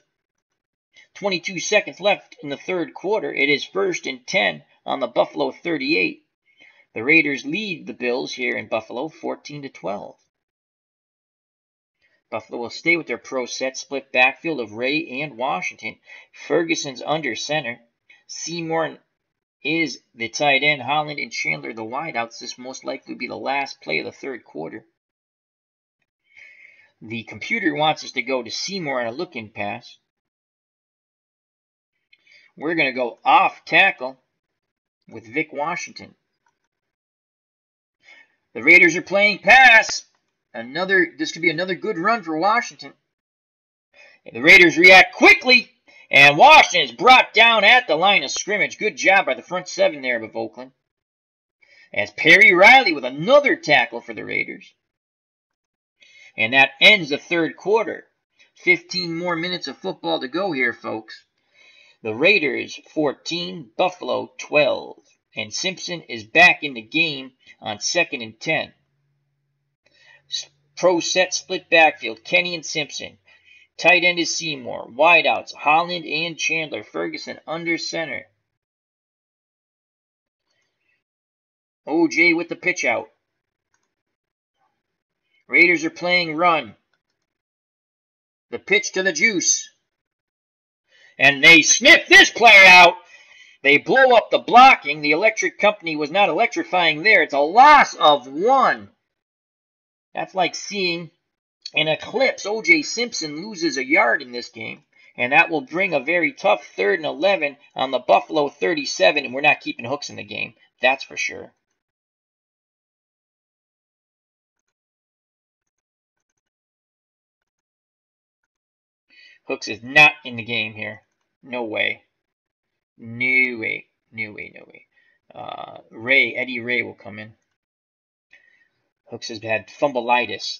22 seconds left in the 3rd quarter. It is 1st and 10 on the Buffalo 38. The Raiders lead the Bills here in Buffalo 14-12. Buffalo will stay with their pro set split backfield of Ray and Washington. Ferguson's under center. Seymour is the tight end. Holland and Chandler the wideouts. This most likely will be the last play of the 3rd quarter. The computer wants us to go to Seymour on a look-in pass. We're going to go off tackle. with Vic Washington. The Raiders are playing pass. This could be another good run for Washington. And the Raiders react quickly, and Washington is brought down at the line of scrimmage. Good job by the front seven there of Oakland. As Perry Riley with another tackle for the Raiders. And that ends the third quarter. 15 more minutes of football to go here, folks. The Raiders 14, Buffalo 12. And Simpson is back in the game on 2nd and 10. Pro set split backfield, Kenny and Simpson. Tight end is Seymour. Wideouts, Holland and Chandler. Ferguson under center. OJ with the pitch out. Raiders are playing run. The pitch to the juice. And they sniff this player out. They blow up the blocking. The electric company was not electrifying there. It's a loss of 1. That's like seeing an eclipse. OJ Simpson loses a yard in this game. And that will bring a very tough 3rd and 11 on the Buffalo 37. And we're not keeping Hooks in the game. That's for sure. Hooks is not in the game here. No way. No way. No way. No way. Eddie Ray will come in. Hooks has had fumbleitis.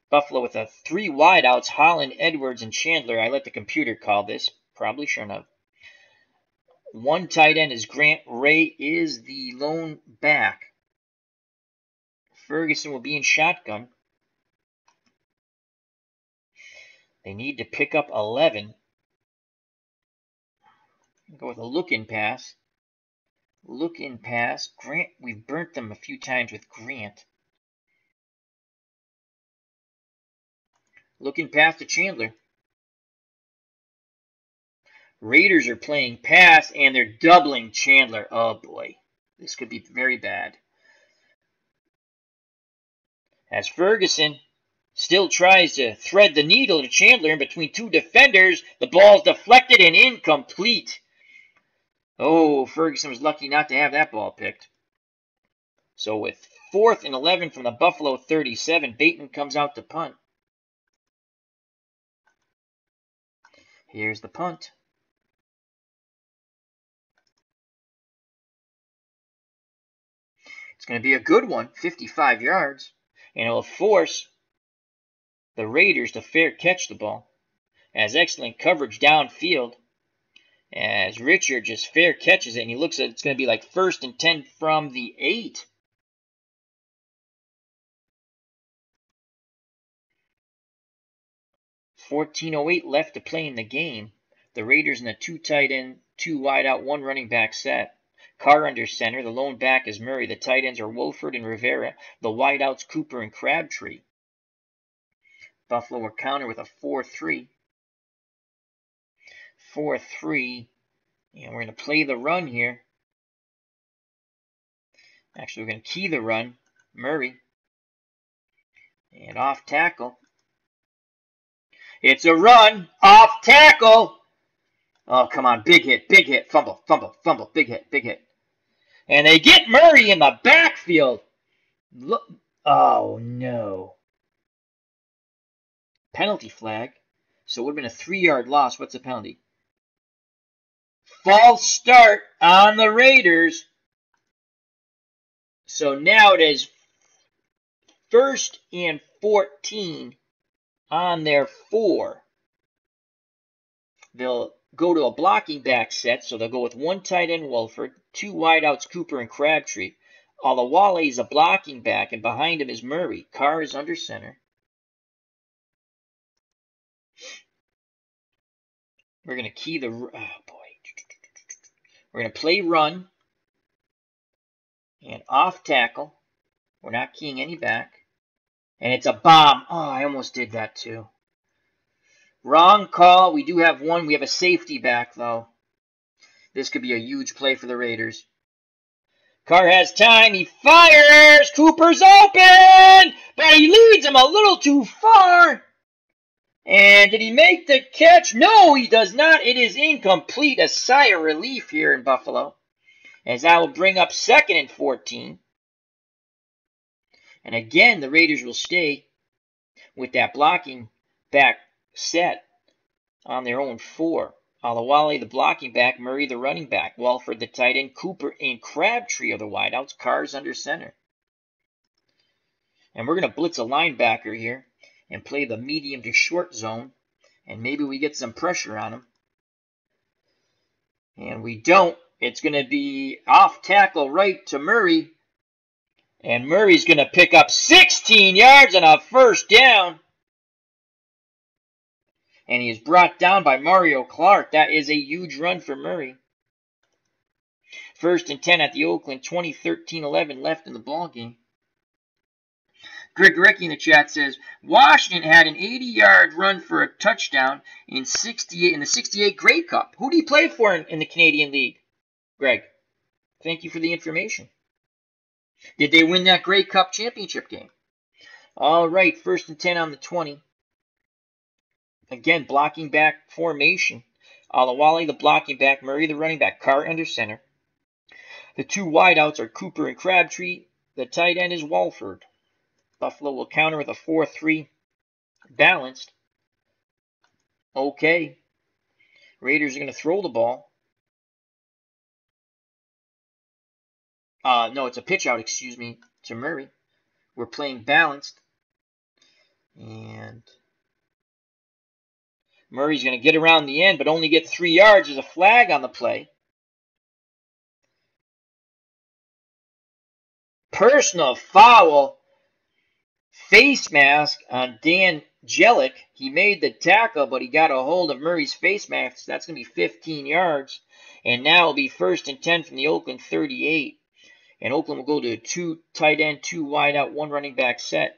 Buffalo with 3 wideouts. Holland, Edwards, and Chandler. I let the computer call this. Probably shouldn't have. 1 tight end is Grant. Ray is the lone back. Ferguson will be in shotgun. They need to pick up 11. Go with a look-in pass. Look-in pass. Grant, we've burnt them a few times with Grant. Looking pass to Chandler. Raiders are playing pass, and they're doubling Chandler. Oh, boy. This could be very bad. As Ferguson still tries to thread the needle to Chandler in between 2 defenders, the ball's deflected and incomplete. Oh, Ferguson was lucky not to have that ball picked. So with 4th and 11 from the Buffalo 37, Bateman comes out to punt. Here's the punt. It's going to be a good one, 55 yards, and it will force the Raiders to fair catch the ball. Has excellent coverage downfield. As Richard just fair catches it, and he looks at it's going to be like 1st and 10 from the 8. $14:08 left to play in the game. The Raiders in a 2 tight end, 2 wide out, 1 running back set. Carr under center. The lone back is Murray. The tight ends are Wolford and Rivera. The wideouts Cooper and Crabtree. Buffalo will counter with a 4-3. 4-3. And we're going to play the run here. Actually, we're going to key the run. Murray. And off tackle. It's a run. Off tackle. Oh, come on. Big hit. Big hit. Fumble. Fumble. Fumble. Big hit. Big hit. And they get Murray in the backfield. Look. Oh, no. Penalty flag. So it would have been a 3-yard loss. What's the penalty? False start on the Raiders. So now it is 1st and 14 on their 4. They'll go to a blocking back set, so they'll go with 1 tight end Wolford, 2 wideouts Cooper and Crabtree. Alawale is a blocking back, and behind him is Murray. Carr is under center. We're going to key the... Oh, boy. We're going to play run. And off tackle. We're not keying any back. And it's a bomb. Oh, I almost did that too. Wrong call. We do have 1. We have a safety back, though. This could be a huge play for the Raiders. Carr has time. He fires. Cooper's open. But he leads him a little too far. And did he make the catch? No, he does not. It is incomplete. A sigh of relief here in Buffalo. as that will bring up 2nd and 14. And again, the Raiders will stay with that blocking back set on their own 4. Alawale, the blocking back, Murray, the running back, Walford, the tight end, Cooper, and Crabtree are the wideouts, Carr's under center. And we're going to blitz a linebacker here and play the medium to short zone, and maybe we get some pressure on him. And we don't. It's going to be off tackle right to Murray. And Murray's going to pick up 16 yards on a first down. And he is brought down by Mario Clark. That is a huge run for Murray. 1st and 10 at the Oakland 20, 13-11 left in the ballgame. Greg Recchi in the chat says, Washington had an 80-yard run for a touchdown in the 68 Grey Cup. Who do you play for in the Canadian League? Greg, thank you for the information. Did they win that Grey Cup championship game? All right, 1st and 10 on the 20. Again, blocking back formation. Alawale, the blocking back, Murray, the running back, Carr under center. The 2 wideouts are Cooper and Crabtree. The tight end is Walford. Buffalo will counter with a 4-3 balanced. Okay. Raiders are going to throw the ball. No, it's a pitch out, excuse me, to Murray. We're playing balanced. And Murray's going to get around the end, but only get 3 yards. There's a flag on the play. Personal foul. Face mask on Dan Jellick. He made the tackle, but he got a hold of Murray's face mask. That's going to be 15 yards. And now it'll be 1st and 10 from the Oakland 38. And Oakland will go to a 2 tight end, 2 wide out, 1 running back set.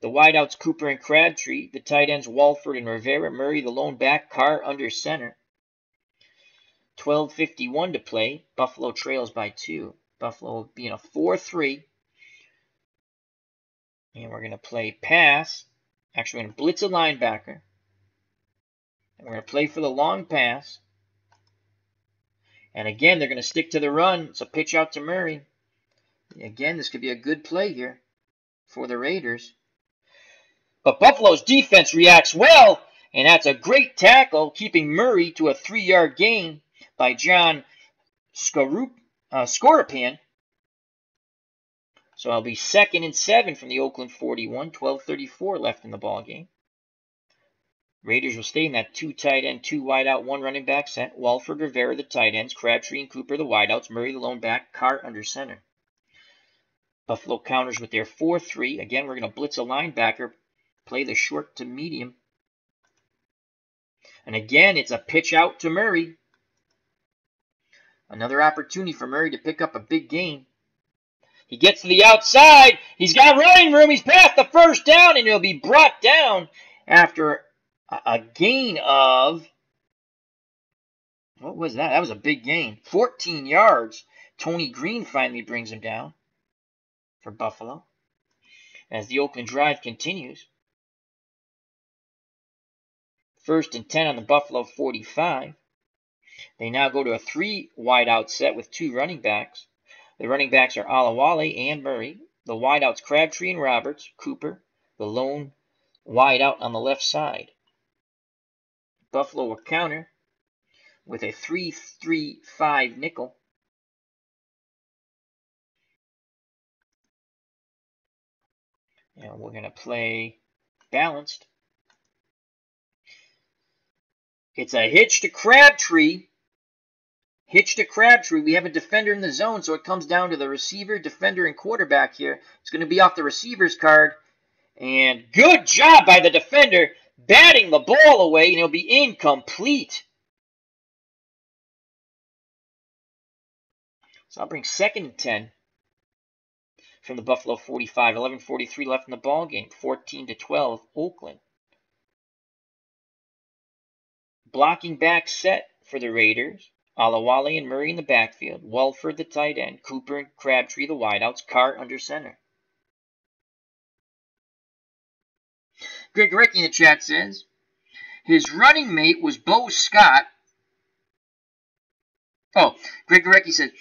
The wideouts Cooper and Crabtree. The tight ends Walford and Rivera. Murray, the lone back. Carr under center. 12:51 to play. Buffalo trails by 2. Buffalo will be in a 4-3. And we're going to play pass. Actually, we're going to blitz a linebacker. And we're going to play for the long pass. And again, they're going to stick to the run. It's a pitch out to Murray. Again, this could be a good play here for the Raiders. But Buffalo's defense reacts well. And that's a great tackle, keeping Murray to a 3-yard gain by John Scorapan. So it'll be 2nd and 7 from the Oakland 41, 12:34 left in the ballgame. Raiders will stay in that 2 tight end, 2 wide out, 1 running back set. Walford, Rivera, the tight ends. Crabtree and Cooper, the wideouts. Murray, the lone back. Carr under center. Buffalo counters with their 4-3. Again, we're going to blitz a linebacker. Play the short to medium. And again, it's a pitch out to Murray. Another opportunity for Murray to pick up a big gain. He gets to the outside. He's got running room. He's past the 1st down, and he'll be brought down after a gain of, what was that? That was a big gain. 14 yards. Tony Green finally brings him down for Buffalo as the Oakland drive continues. 1st and 10 on the Buffalo 45. They now go to a 3 wide out set with 2 running backs. The running backs are Alawale and Murray. The wideouts Crabtree and Roberts. Cooper, the lone wideout on the left side. Buffalo will counter with a 3-3-5 nickel. And we're going to play balanced. It's a hitch to Crabtree. Hitch to Crabtree. We have a defender in the zone, so it comes down to the receiver, defender, and quarterback here. It's going to be off the receiver's card. And good job by the defender batting the ball away, and it'll be incomplete. So I'll bring 2nd and 10 from the Buffalo 45. 11:43 left in the ball game. 14-12, Oakland. Blocking back set for the Raiders. Alawale and Murray in the backfield. Walford, the tight end. Cooper and Crabtree, the wideouts. Carr under center. Greg Recchi in the chat says, his running mate was Bo Scott. Oh, Greg Recchi said,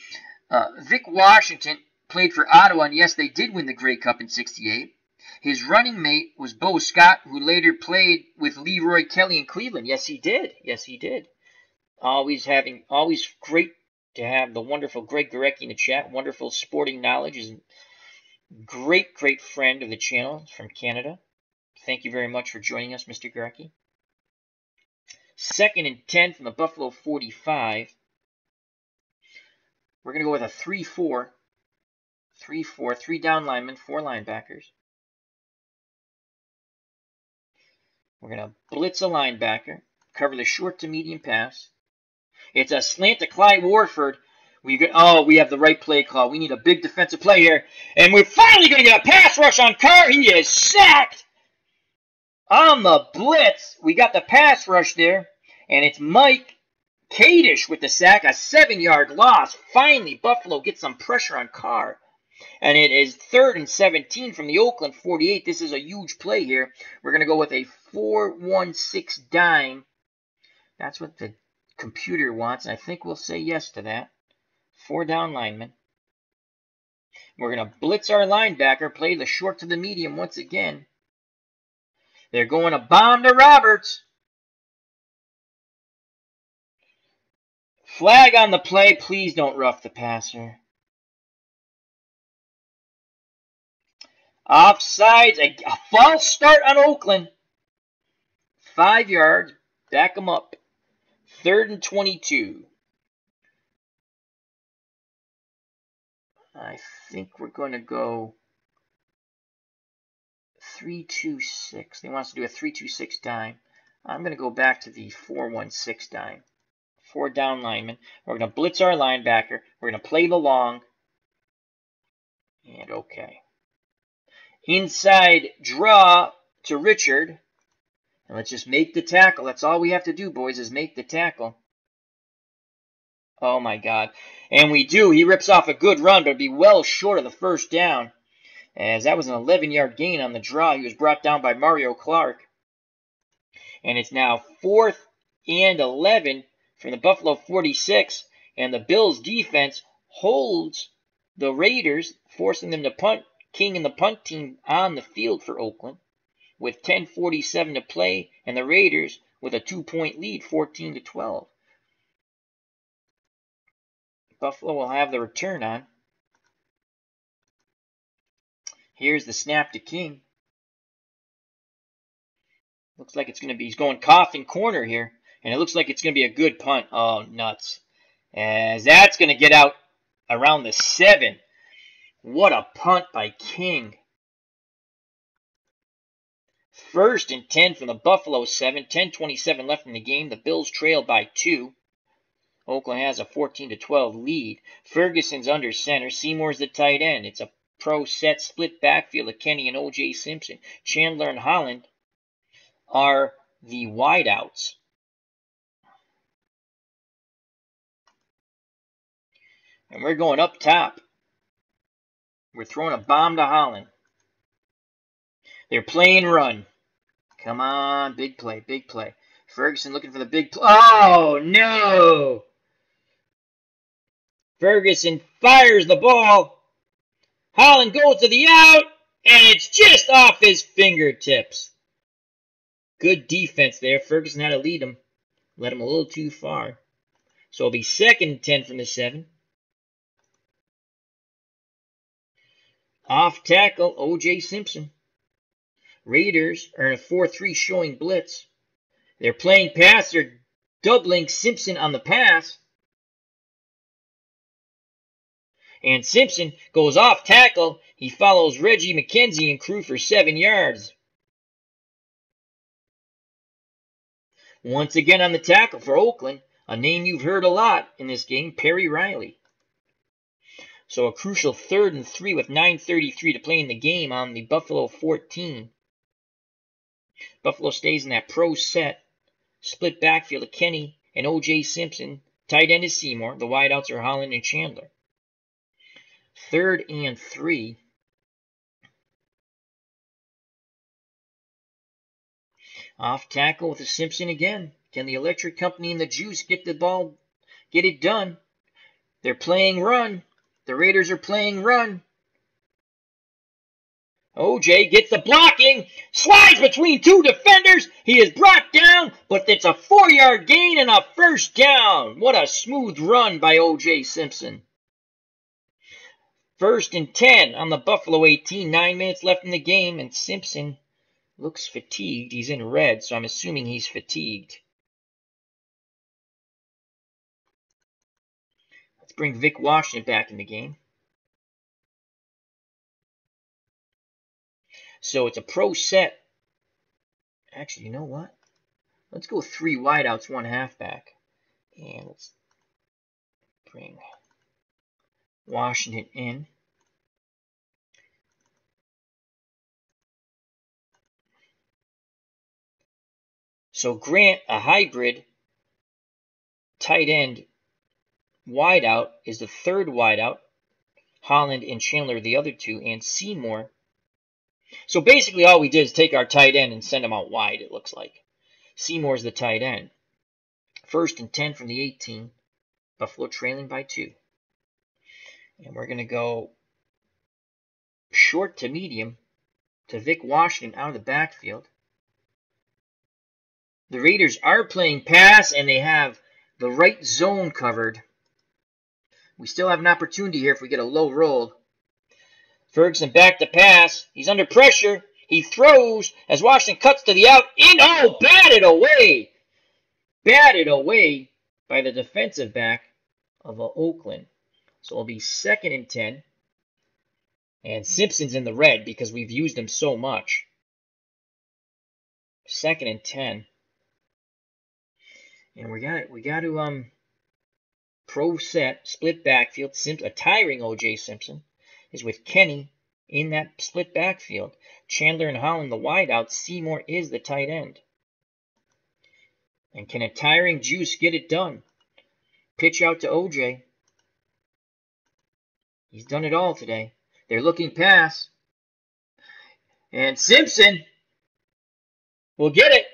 Vic Washington played for Ottawa, and yes, they did win the Grey Cup in '68. His running mate was Bo Scott, who later played with Leroy Kelly in Cleveland. Yes, he did. Yes, he did. Always great to have the wonderful Greg Gorecki in the chat. Wonderful sporting knowledge. Is a great friend of the channel from Canada. Thank you very much for joining us, Mr. Gorecki. 2nd and 10 from the Buffalo 45. We're going to go with a 3-4. 3-4, 3 down linemen, 4 linebackers. We're going to blitz a linebacker, cover the short to medium pass. It's a slant to Clyde Warford. We have the right play call. We need a big defensive play here. And we're finally going to get a pass rush on Carr. He is sacked on the blitz. We got the pass rush there. And it's Mike Kadish with the sack, a 7-yard loss. Finally, Buffalo gets some pressure on Carr. And it is 3rd and 17 from the Oakland 48. This is a huge play here. We're going to go with a 4-1-6 dime. That's what the computer wants. I think we'll say yes to that. 4 down linemen. We're going to blitz our linebacker, play the short to the medium once again. They're going to bomb to Roberts. Flag on the play. Please don't rough the passer. Offsides, a false start on Oakland. 5 yards, back them up. 3rd and 22. I think we're going to go 3-2-6. They want us to do a 3-2-6 dime. I'm going to go back to the 4-1-6 dime. 4 down linemen. We're going to blitz our linebacker. We're going to play the long. And okay. Inside draw to Richard. And let's just make the tackle. That's all we have to do, boys, is make the tackle. Oh, my God. And we do. He rips off a good run, but it'd be well short of the first down. As that was an 11-yard gain on the draw. He was brought down by Mario Clark. And it's now 4th and 11 from the Buffalo 46. And the Bills' defense holds the Raiders, forcing them to punt. King and the punt team on the field for Oakland with 10:47 to play, and the Raiders with a 2-point lead, 14-12. Buffalo will have the return on. Here's the snap to King. Looks like it's going to be, he's going coffin corner here, and it looks like it's going to be a good punt. Oh, nuts. As that's going to get out around the 7. What a punt by King. 1st and 10 from the Buffalo 7. 10:27 left in the game. The Bills trail by 2. Oakland has a 14-12 lead. Ferguson's under center. Seymour's the tight end. It's a pro set split backfield of Kenny and OJ Simpson. Chandler and Holland are the wideouts. And we're going up top. We're throwing a bomb to Holland. They're playing run. Come on, big play, big play. Ferguson looking for the big play. Oh, no! Ferguson fires the ball. Holland goes to the out, and it's just off his fingertips. Good defense there. Ferguson had to lead him. Led him a little too far. So it'll be 2nd and 10 from the 7. Off tackle, OJ Simpson. Raiders are in a 4-3 showing blitz. They're playing pass. They're doubling Simpson on the pass. And Simpson goes off tackle. He follows Reggie McKenzie and crew for 7 yards. Once again on the tackle for Oakland, a name you've heard a lot in this game, Perry Riley. So a crucial 3rd and 3 with 9:33 to play in the game on the Buffalo 14. Buffalo stays in that pro set. Split backfield of Kenny and O.J. Simpson. Tight end is Seymour. The wideouts are Holland and Chandler. 3rd and 3. Off tackle with a Simpson again. Can the electric company and the juice get the ball, get it done? They're playing run. The Raiders are playing run. OJ gets the blocking, slides between two defenders. He is brought down, but it's a 4-yard gain and a first down. What a smooth run by OJ Simpson. 1st and 10 on the Buffalo 18. 9 minutes left in the game, and Simpson looks fatigued. He's in red, so I'm assuming he's fatigued. Let's bring Vic Washington back in the game. So it's a pro set. Actually, you know what? Let's go 3 wideouts, 1 halfback. And let's bring Washington in. So Grant, a hybrid tight end wideout, is the 3rd wideout. Holland and Chandler the other 2, and Seymour. So basically all we did is take our tight end and send him out wide, it looks like. Seymour's the tight end. 1st and 10 from the 18. Buffalo trailing by 2. And we're going to go short to medium to Vic Washington out of the backfield. The Raiders are playing pass, and they have the right zone covered. We still have an opportunity here if we get a low roll. Ferguson back to pass. He's under pressure. He throws as Washington cuts to the out. Batted away. Batted away by the defensive back of Oakland. So it'll be 2nd and 10. And Simpson's in the red because we've used him so much. 2nd and 10. And we got to pro set, split backfield. A tiring OJ Simpson is with Kenny in that split backfield. Chandler and Holland the wideout. Seymour is the tight end. And can a tiring Juice get it done? Pitch out to OJ. He's done it all today. They're looking pass. And Simpson will get it.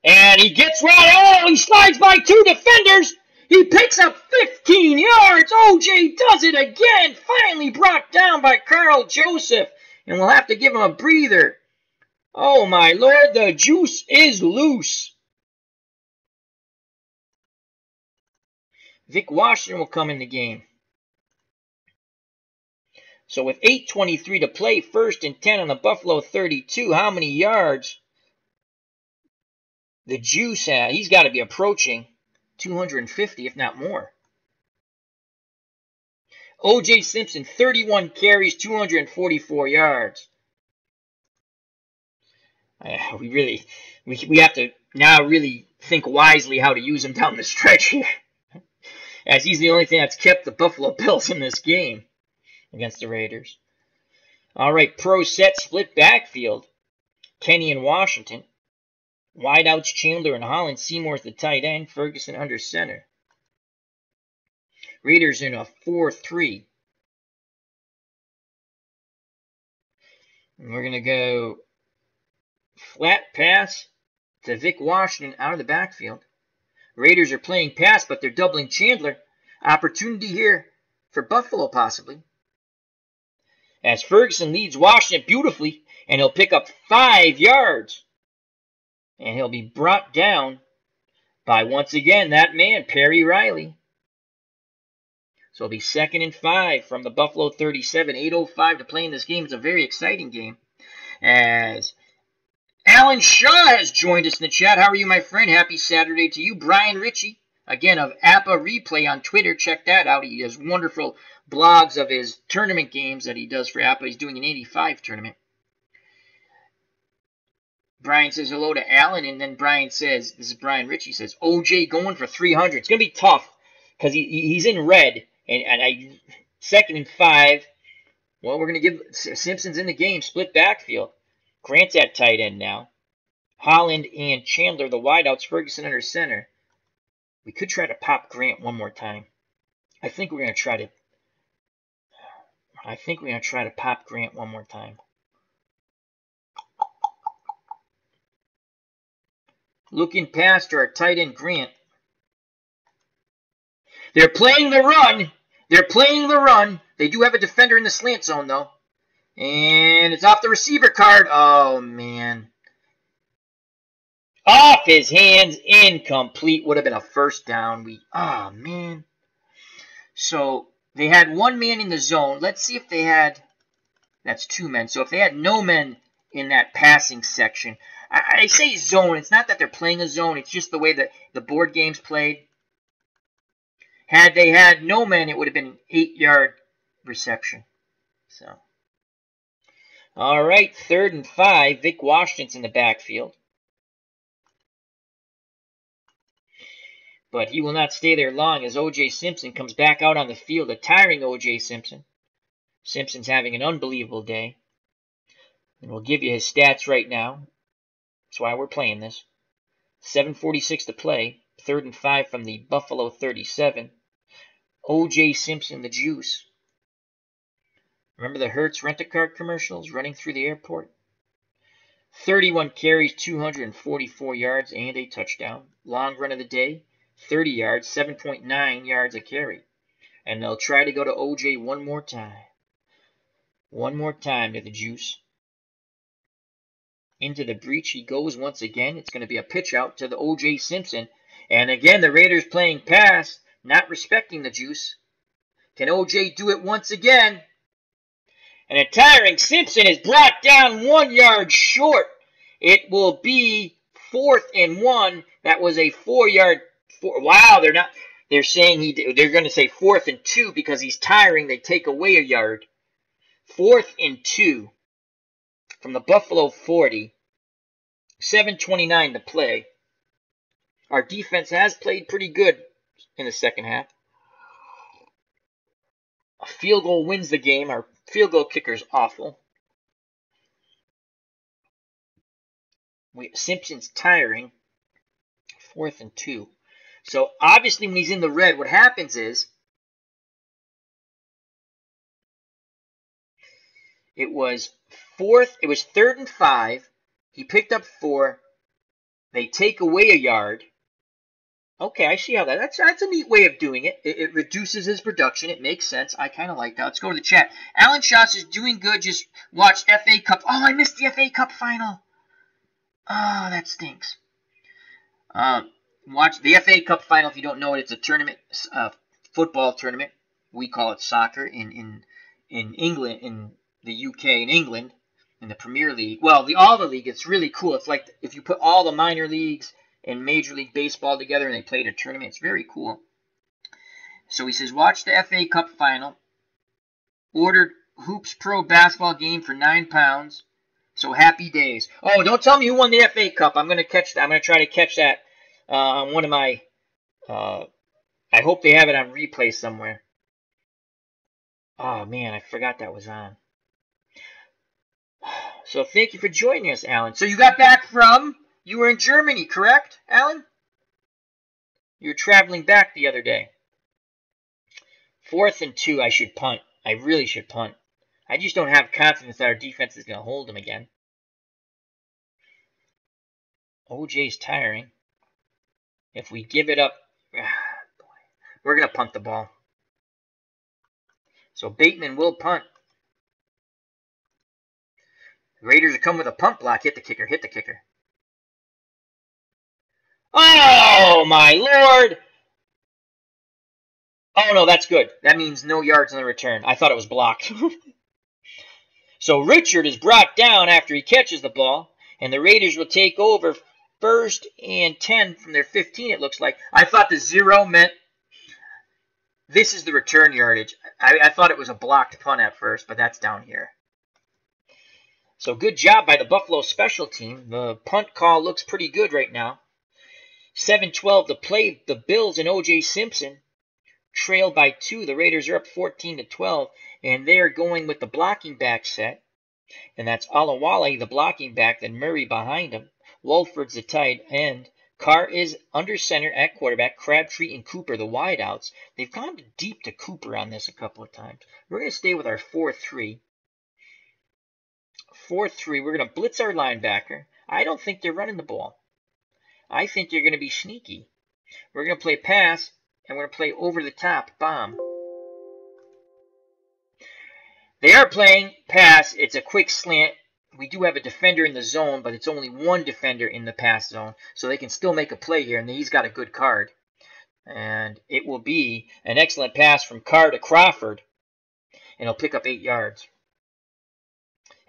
And he gets right. He slides by 2 defenders. He picks up 15 yards. OJ does it again. Finally brought down by Carl Joseph. And we'll have to give him a breather. Oh, my Lord, the juice is loose. Vic Washington will come in the game. So with 8:23 to play, 1st and 10 on the Buffalo 32. How many yards the juice has? He's got to be approaching 250, if not more. OJ Simpson, 31 carries, 244 yards. We have to now really think wisely how to use him down the stretch here, as he's the only thing that's kept the Buffalo Bills in this game against the Raiders. All right, pro set, split backfield. Kenny and Washington. Wideouts Chandler and Holland. Seymour's the tight end. Ferguson under center. Raiders in a 4-3. And we're going to go flat pass to Vic Washington out of the backfield. Raiders are playing pass, but they're doubling Chandler. Opportunity here for Buffalo possibly. As Ferguson leads Washington beautifully, and he'll pick up 5 yards. And he'll be brought down by, once again, that man, Perry Riley. So it'll be 2nd and 5 from the Buffalo 37. 8:05 to play in this game. It's a very exciting game. As Alan Shaw has joined us in the chat. How are you, my friend? Happy Saturday to you. Brian Ritchie, again, of Appa Replay on Twitter. Check that out. He has wonderful blogs of his tournament games that he does for Appa. He's doing an 85 tournament. Brian says hello to Alan, and then Brian says, this is Brian Ritchie, says, OJ going for 300. It's going to be tough because he's in red, and 2nd and 5. Well, we're going to give Simpson's in the game, split backfield. Grant's at tight end now. Holland and Chandler, the wideouts, Ferguson under center. We could try to pop Grant one more time. I think we're going to try to pop Grant one more time. Looking past our tight end Grant. They're playing the run. They're playing the run. They do have a defender in the slant zone, though. And it's off the receiver card. Oh, man. Off his hands, incomplete. Would have been a first down. Oh, man. So they had one man in the zone. Let's see if they had, that's two men. So if they had no men in that passing section, I say zone. It's not that they're playing a zone. It's just the way that the board game's played. Had they had no men, it would have been an 8-yard reception. So, all right, 3rd and 5. Vic Washington's in the backfield. But he will not stay there long as OJ Simpson comes back out on the field, a tiring OJ Simpson. Simpson's having an unbelievable day. And we'll give you his stats right now. That's why we're playing this. 7:46 to play. 3rd and 5 from the Buffalo 37. OJ Simpson, the juice. Remember the Hertz rent-a-car commercials running through the airport? 31 carries, 244 yards, and a touchdown. Long run of the day, 30 yards, 7.9 yards a carry. And they'll try to go to OJ one more time. One more time to the juice. Into the breach he goes once again. It's going to be a pitch out to the OJ Simpson. And again, the Raiders playing pass, not respecting the juice. Can OJ do it once again? And a tiring Simpson is brought down 1 yard short. It will be 4th and 1. That was a 4-yard. Wow, they're saying they're going to say 4th and 2 because he's tiring. They take away a yard. 4th and 2 from the Buffalo 40. 7:29 to play. Our defense has played pretty good in the second half. A field goal wins the game. Our field goal kicker's awful. Simpson's tiring. 4th and 2. So obviously when he's in the red, what happens is it was 3rd and 5. He picked up 4. They take away a yard. Okay, I see how that's a neat way of doing it. It reduces his production. It makes sense. I kind of like that. Let's go to the chat. Alan Schatz is doing good. Just watched FA Cup. Oh, I missed the FA Cup final. Oh, that stinks. Watch the FA Cup final. If you don't know it, it's a tournament, football tournament. We call it soccer in England, in the UK, in England, in the Premier League. Well, all the league. It's really cool. It's like if you put all the minor leagues and Major League Baseball together and they played a tournament. It's very cool. So he says, watch the FA Cup final. Ordered Hoops Pro basketball game for £9. So happy days. Oh, don't tell me who won the FA Cup. I'm going to catch that. I'm going to try to catch that on one of my... I hope they have it on replay somewhere. Oh, man, I forgot that was on. So thank you for joining us, Alan. So you got back from... You were in Germany, correct, Alan? You were traveling back the other day. 4th and 2, I should punt. I really should punt. I just don't have confidence that our defense is going to hold them again. OJ's tiring. If we give it up, we're going to punt the ball. So Bateman will punt. The Raiders are coming with a punt block. Hit the kicker, hit the kicker. Oh, my Lord. Oh, no, that's good. That means no yards on the return. I thought it was blocked. So Richard is brought down after he catches the ball, and the Raiders will take over 1st and 10 from their 15, it looks like. I thought the 0 meant this is the return yardage. I thought it was a blocked punt at first, but that's down here. So good job by the Buffalo special team. The punt call looks pretty good right now. 7:12 to play. The Bills and OJ Simpson trail by 2. The Raiders are up 14-12, and they are going with the blocking back set. And that's Alawale, the blocking back, then Murray behind him. Wolford's the tight end. Carr is under center at quarterback. Crabtree and Cooper, the wideouts. They've gone deep to Cooper on this a couple of times. We're going to stay with our 4-3. 4-3. We're going to blitz our linebacker. I don't think they're running the ball. I think they're going to be sneaky. We're going to play pass, and we're going to play over the top bomb. They are playing pass. It's a quick slant. We do have a defender in the zone, but it's only one defender in the pass zone. So they can still make a play here, and he's got a good card. And it will be an excellent pass from Carr to Crawford, and he'll pick up 8 yards.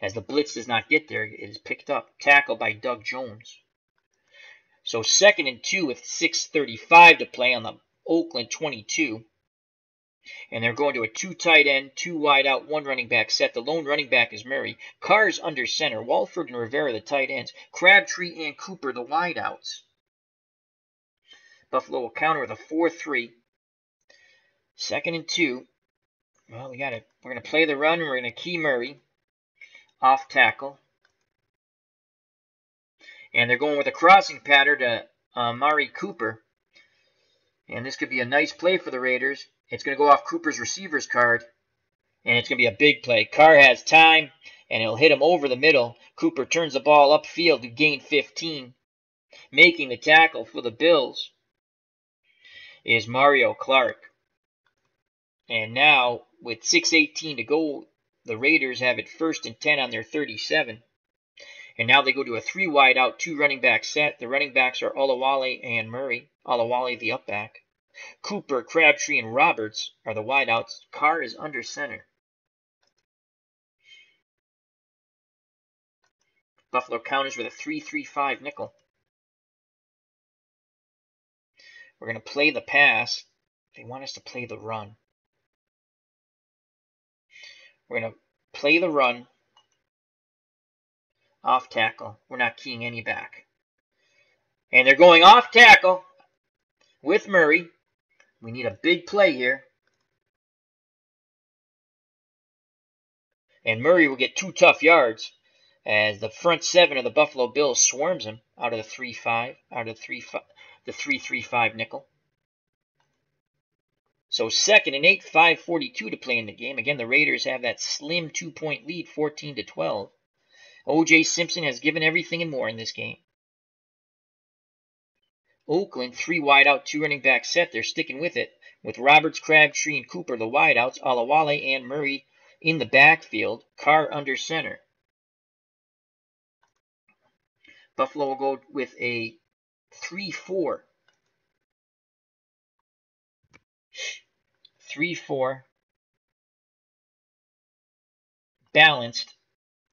As the blitz does not get there, it is picked up. Tackle by Doug Jones. So 2nd and 2 with 6:35 to play on the Oakland 22. And they're going to a 2 tight end, 2 wide out, 1 running back set. The lone running back is Murray. Carr's under center. Walford and Rivera, the tight ends. Crabtree and Cooper, the wide outs. Buffalo will counter with a 4-3. 2nd and 2. Well, we're going to play the run, and we're going to key Murray. Off tackle. And they're going with a crossing pattern to Amari Cooper. And this could be a nice play for the Raiders. It's going to go off Cooper's receiver's card. And it's going to be a big play. Carr has time, and he'll hit him over the middle. Cooper turns the ball upfield to gain 15. Making the tackle for the Bills is Mario Clark. And now, with 6:18 to go, the Raiders have it 1st and 10 on their 37. And now they go to a 3 wide out, 2 running back set. The running backs are Olawale and Murray. Olawale, the up back. Cooper, Crabtree, and Roberts are the wide outs. Carr is under center. Buffalo counters with a 3-3-5 nickel. We're going to play the pass. They want us to play the run. We're going to play the run. Off tackle. We're not keying any back. And they're going off tackle with Murray. We need a big play here. And Murray will get 2 tough yards as the front 7 of the Buffalo Bills swarms him out of the 3-5, out of the 3-3-5 nickel. So 2nd and 8, 5:42 to play in the game. Again, the Raiders have that slim 2-point lead, 14-12. OJ Simpson has given everything and more in this game. Oakland, 3 wide out, 2 running back set. They're sticking with it. With Roberts, Crabtree, and Cooper, the wide outs. Olawale and Murray in the backfield. Carr under center. Buffalo will go with a 3-4. 3-4. Balanced.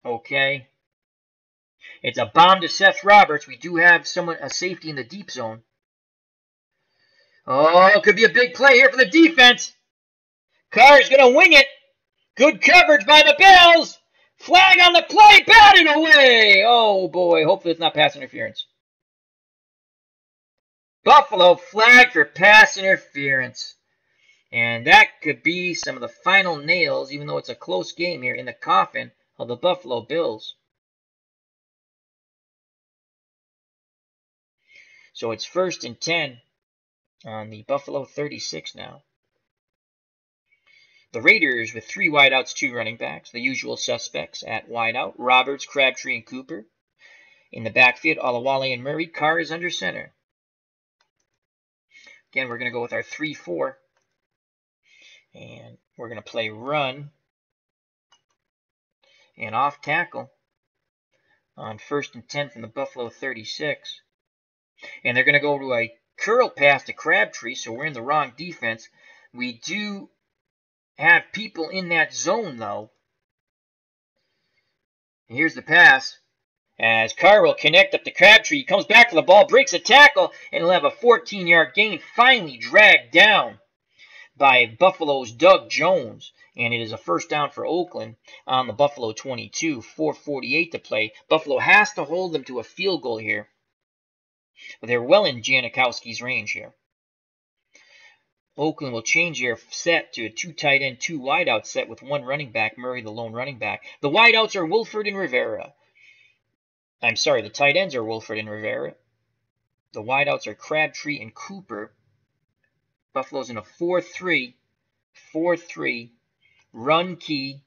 Okay. It's a bomb to Seth Roberts. We do have a safety in the deep zone. Oh, it could be a big play here for the defense. Carr's going to wing it. Good coverage by the Bills. Flag on the play. Batted away. Oh, boy. Hopefully it's not pass interference. Buffalo flag for pass interference. And that could be some of the final nails, even though it's a close game here, in the coffin of the Buffalo Bills. So it's 1st and 10 on the Buffalo 36 now. The Raiders with 3 wideouts, 2 running backs. The usual suspects at wideout. Roberts, Crabtree, and Cooper. In the backfield, Olawale and Murray. Carr is under center. Again, we're going to go with our 3-4. And we're going to play run and off tackle on 1st and 10 from the Buffalo 36. And they're going to go to a curl pass to Crabtree, so we're in the wrong defense. We do have people in that zone, though. And here's the pass. As Carr will connect up to Crabtree. He comes back to the ball, breaks a tackle, and he'll have a 14-yard gain, finally dragged down by Buffalo's Doug Jones. And it is a 1st down for Oakland on the Buffalo 22. 4:48 to play. Buffalo has to hold them to a field goal here. But they're well in Janikowski's range here. Oakland will change their set to a 2 tight end, 2 wideout set with 1 running back, Murray the lone running back. The wideouts are Wolford and Rivera. I'm sorry, the tight ends are Wolford and Rivera. The wideouts are Crabtree and Cooper. Buffalo's in a 4-3, 4-3, run key,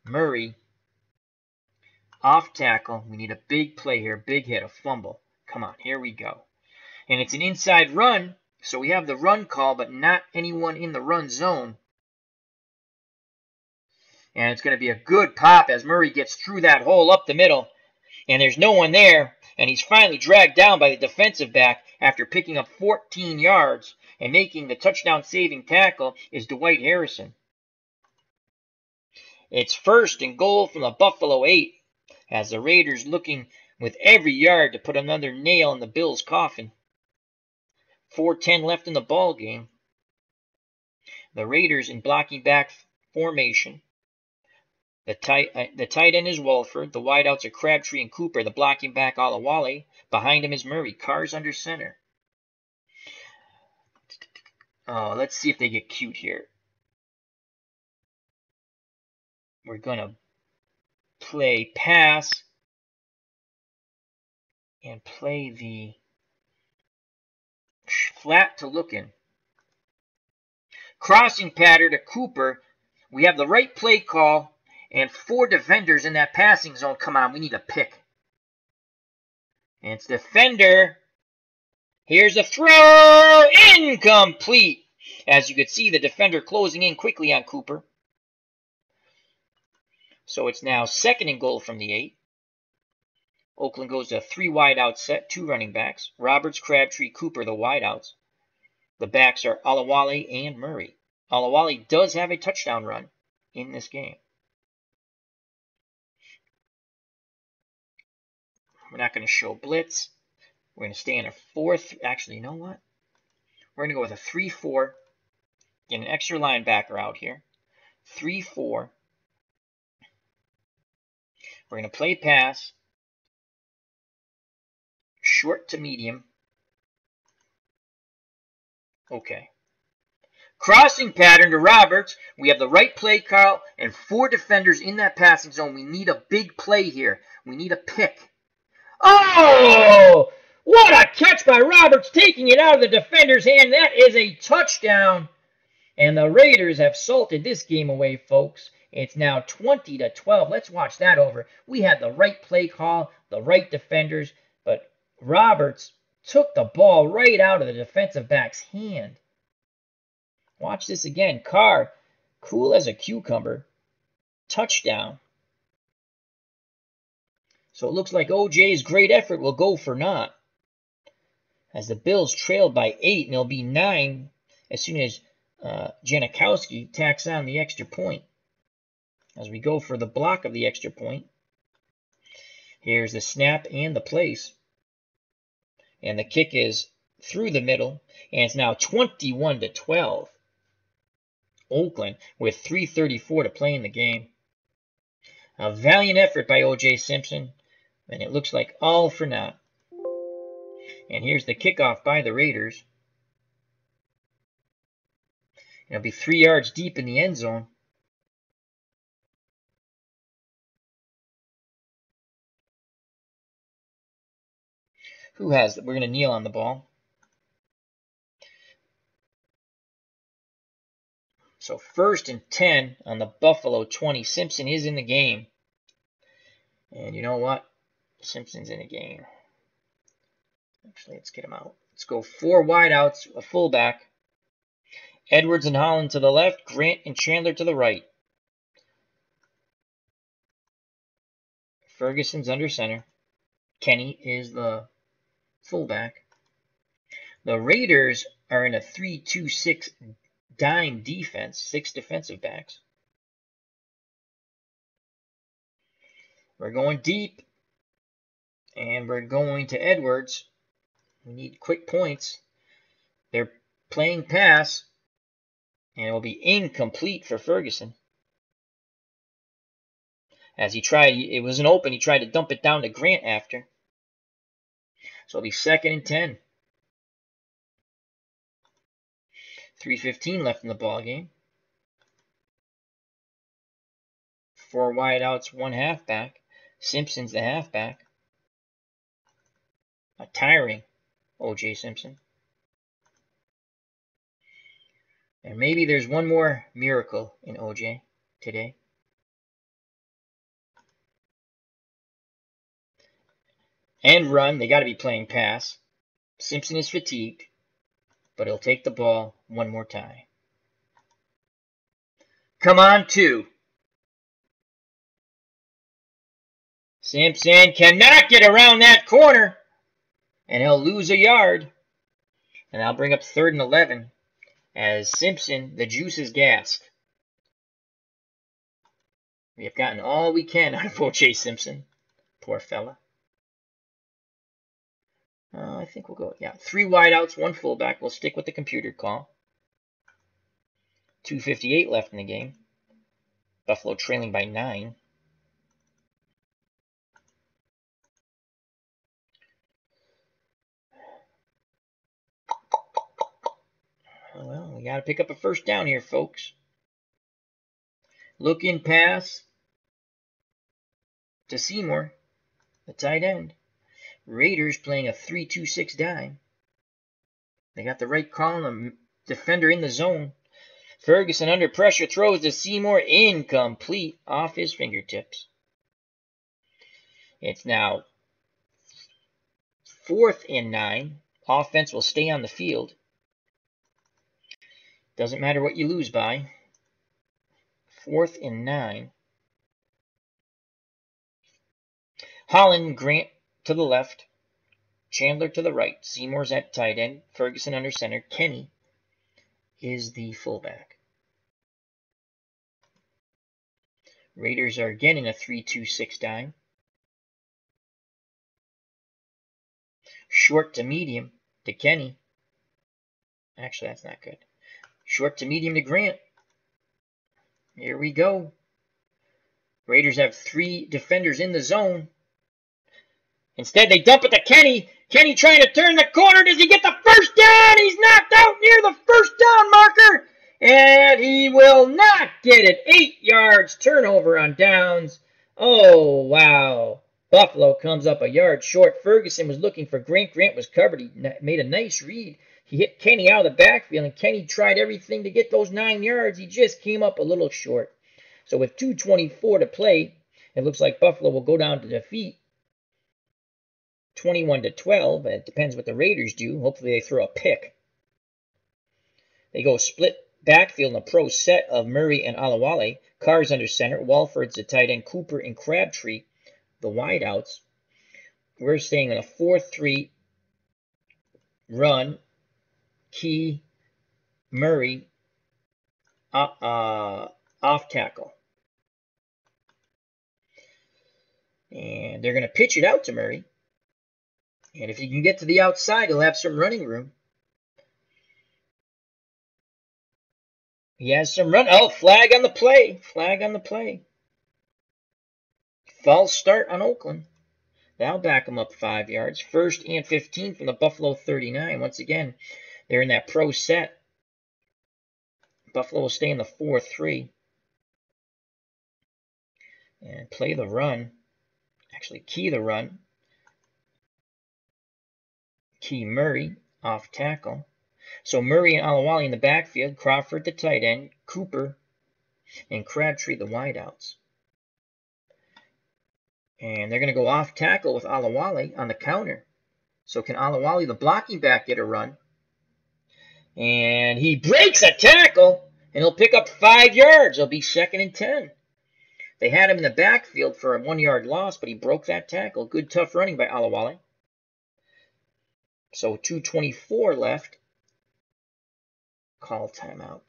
Murray, off tackle. We need a big play here, big hit, a fumble. Come on, here we go. And it's an inside run, so we have the run call, but not anyone in the run zone. And it's going to be a good pop as Murray gets through that hole up the middle. And there's no one there. And he's finally dragged down by the defensive back after picking up 14 yards. And making the touchdown-saving tackle is Dwight Harrison. It's 1st and goal from the Buffalo 8 as the Raiders looking with every yard to put another nail in the Bills' coffin. 4:10 left in the ball game. The Raiders in blocking back formation. The tight end is Wolford. The wideouts are Crabtree and Cooper. The blocking back Olawale. Behind him is Murray. Carr's under center. Oh, let's see if they get cute here. We're going to play pass and play the flat to looking. Crossing pattern to Cooper. We have the right play call and 4 defenders in that passing zone. Come on, we need a pick. And it's defender. Here's a throw. Incomplete. As you could see, the defender closing in quickly on Cooper. So it's now 2nd and goal from the 8. Oakland goes to a 3 wideout set, 2 running backs. Roberts, Crabtree, Cooper, the wideouts. The backs are Olawale and Murray. Olawale does have a touchdown run in this game. We're not going to show blitz. We're going to stay in a 4th. Actually, you know what? We're going to go with a 3-4. Get an extra linebacker out here. 3-4. We're going to play pass. Short to medium. Okay. Crossing pattern to Roberts. We have the right play call and 4 defenders in that passing zone. We need a big play here. We need a pick. Oh! What a catch by Roberts, taking it out of the defender's hand. That is a touchdown. And the Raiders have salted this game away, folks. It's now 20-12. Let's watch that over. We had the right play call, the right defenders, but Roberts took the ball right out of the defensive back's hand. Watch this again. Carr, cool as a cucumber. Touchdown. So it looks like OJ's great effort will go for naught. As the Bills trailed by 8, and it'll be 9 as soon as Janikowski tacks on the extra point. As we go for the block of the extra point. Here's the snap and the place. And the kick is through the middle. And it's now 21-12. Oakland with 3:34 to play in the game. A valiant effort by OJ Simpson. And it looks like all for naught. And here's the kickoff by the Raiders. It'll be 3 yards deep in the end zone. Who has it? We're going to kneel on the ball. So 1st and 10 on the Buffalo 20. Simpson is in the game. And you know what? Simpson's in the game. Actually, let's get him out. Let's go 4 wideouts, a fullback. Edwards and Holland to the left. Grant and Chandler to the right. Ferguson's under center. Kenny is the fullback. The Raiders are in a 3-2-6 dime defense, 6 defensive backs. We're going deep, and we're going to Edwards. We need quick points. They're playing pass, and it will be incomplete for Ferguson. As he tried, it wasn't open, he tried to dump it down to Grant after. So it'll be 2nd and 10. 3:15 left in the ball game. 4 wideouts, 1 halfback. Simpson's the halfback. A tiring OJ Simpson. And maybe there's one more miracle in OJ today. And run, they got to be playing pass. Simpson is fatigued, but he'll take the ball one more time. Come on, 2. Simpson cannot get around that corner, and he'll lose a yard. And I'll bring up 3rd and 11 as Simpson, the juice is gassed. We have gotten all we can out of OJ Simpson. Poor fella. I think we'll go, 3 wideouts, 1 fullback. We'll stick with the computer call. 2:58 left in the game. Buffalo trailing by 9. Well, we got to pick up a first down here, folks. Look in pass to Seymour, the tight end. Raiders playing a 3-2-6 dime. They got the right call on the defender in the zone. Ferguson under pressure throws to Seymour, incomplete, off his fingertips. It's now 4th and 9. Offense will stay on the field. Doesn't matter what you lose by. 4th and 9. Holland, Grant to the left. Chandler to the right. Seymour's at tight end. Ferguson under center. Kenny is the fullback. Raiders are again in a 3-2-6 dime. Short to medium to Kenny. Actually, that's not good. Short to medium to Grant. Here we go. Raiders have 3 defenders in the zone. Instead, they dump it to Kenny. Kenny trying to turn the corner. Does he get the first down? He's knocked out near the first down marker. And he will not get it. 8 yards, turnover on downs. Oh, wow. Buffalo comes up a yard short. Ferguson was looking for Grant. Grant was covered. He made a nice read. He hit Kenny out of the backfield, and Kenny tried everything to get those 9 yards. He just came up a little short. So with 2:24 to play, it looks like Buffalo will go down to defeat 21-12. It depends what the Raiders do. Hopefully they throw a pick. They go split backfield in a pro set of Murray and Alawale. Carr's under center. Walford's the tight end. Cooper and Crabtree, the wideouts. We're staying in a 4-3 run. Key, Murray, off tackle. And they're going to pitch it out to Murray. And if he can get to the outside, he'll have some running room. He has some run. Oh, flag on the play. Flag on the play. False start on Oakland. That'll back him up 5 yards. 1st and 15 from the Buffalo 39. Once again, they're in that pro set. Buffalo will stay in the 4-3. And play the run. Actually, key the run. Key Murray, off tackle. So Murray and Alawale in the backfield. Crawford, the tight end. Cooper and Crabtree, the wideouts. And they're going to go off tackle with Alawale on the counter. So can Alawale, the blocking back, get a run? And he breaks a tackle, and he'll pick up 5 yards. It'll be 2nd and 10. They had him in the backfield for a 1-yard loss, but he broke that tackle. Good, tough running by Alawale. So 2:24 left. Call timeout.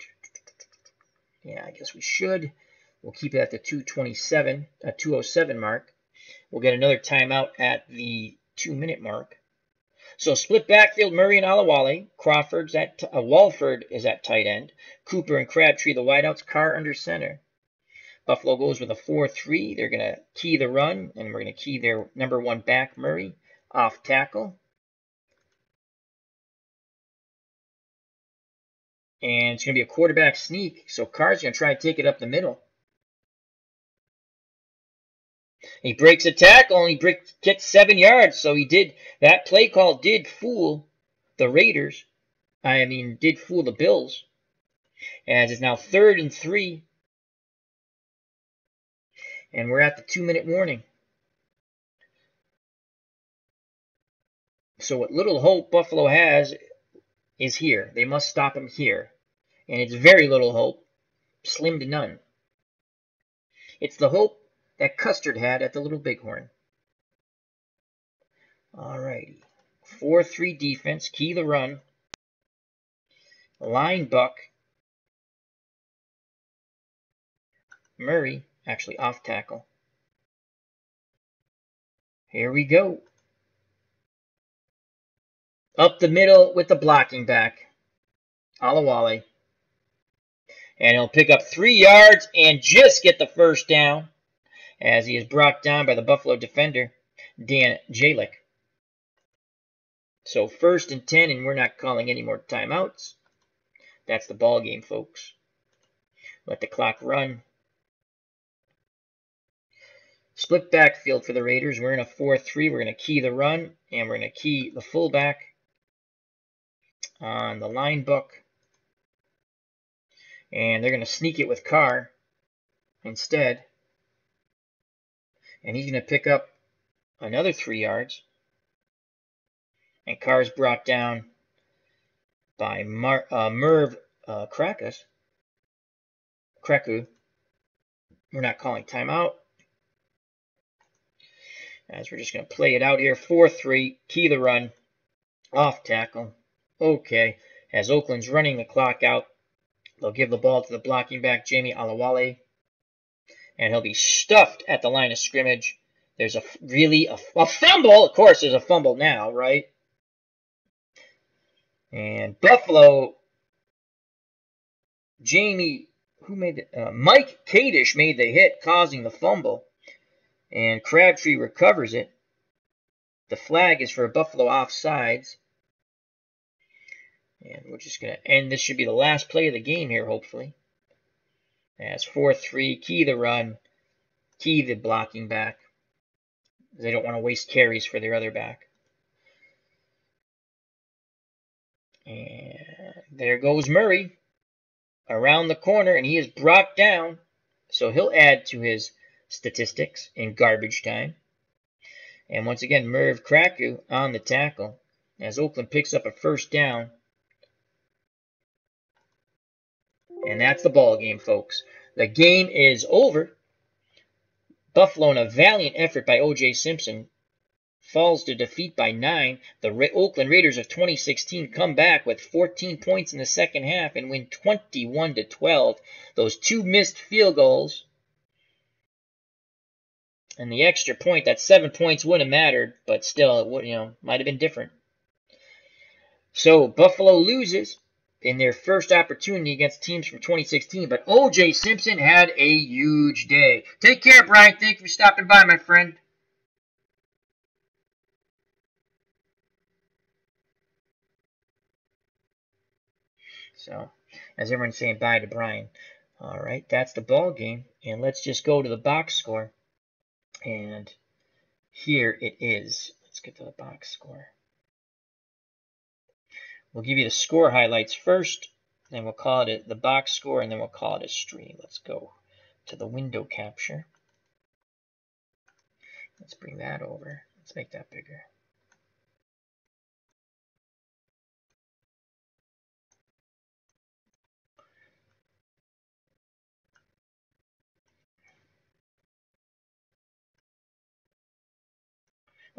Yeah, I guess we should. We'll keep it at the 2:07 mark. We'll get another timeout at the 2-minute mark. So split backfield, Murray and Alawale. Walford is at tight end. Cooper and Crabtree, the wideouts. Carr under center. Buffalo goes with a 4-3. They're going to key the run, and we're going to key their number 1 back, Murray, off tackle. And it's going to be a quarterback sneak. So Carr's going to try to take it up the middle. He breaks a tackle and he gets 7 yards. So he did. That play call did fool the Raiders. Did fool the Bills. As it's now 3rd and 3. And we're at the 2-minute warning. So what little hope Buffalo has is here. They must stop him here. And it's very little hope. Slim to none. It's the hope that Custard had at the Little Bighorn. Alrighty. 4-3 defense. Key the run. Line buck. Murray, actually off tackle. Here we go. Up the middle with the blocking back. Alawale. And he'll pick up 3 yards and just get the first down as he is brought down by the Buffalo defender, Dan Jalick. So 1st and 10, and we're not calling any more timeouts. That's the ball game, folks. Let the clock run. Split backfield for the Raiders. We're in a 4-3. We're going to key the run, and we're going to key the fullback on the line book. And they're going to sneak it with Carr instead. And he's going to pick up another 3 yards. And Carr's brought down by Merv Krakus. Kraku. We're not calling timeout, as we're just going to play it out here. 4-3, key the run, off tackle. Okay, as Oakland's running the clock out, they'll give the ball to the blocking back, Jamie Alawale, and he'll be stuffed at the line of scrimmage. There's a fumble. Of course, there's a fumble now, right? And Buffalo, Mike Kadish made the hit, causing the fumble. And Crabtree recovers it. The flag is for Buffalo offsides. And we're just going to end. This should be the last play of the game here, hopefully. As 4-3, key the run, key the blocking back. They don't want to waste carries for their other back. And there goes Murray around the corner, and he is brought down. So he'll add to his statistics in garbage time. And once again, Merv Kraku on the tackle as Oakland picks up a first down. And that's the ball game, folks. The game is over. Buffalo, in a valiant effort by OJ Simpson, falls to defeat by 9. The Oakland Raiders of 2016 come back with 14 points in the second half and win 21-12. Those 2 missed field goals and the extra point, that 7 points wouldn't have mattered, but still, it would, might have been different. So Buffalo loses in their first opportunity against teams from 2016, but OJ Simpson had a huge day. Take care, Brian. Thank you for stopping by, my friend. So, as everyone's saying bye to Brian. All right, that's the ball game, and let's just go to the box score. And here it is. Let's get to the box score. We'll give you the score highlights first, then we'll call it the box score, and then we'll call it a stream. Let's go to the window capture. Let's bring that over. Let's make that bigger.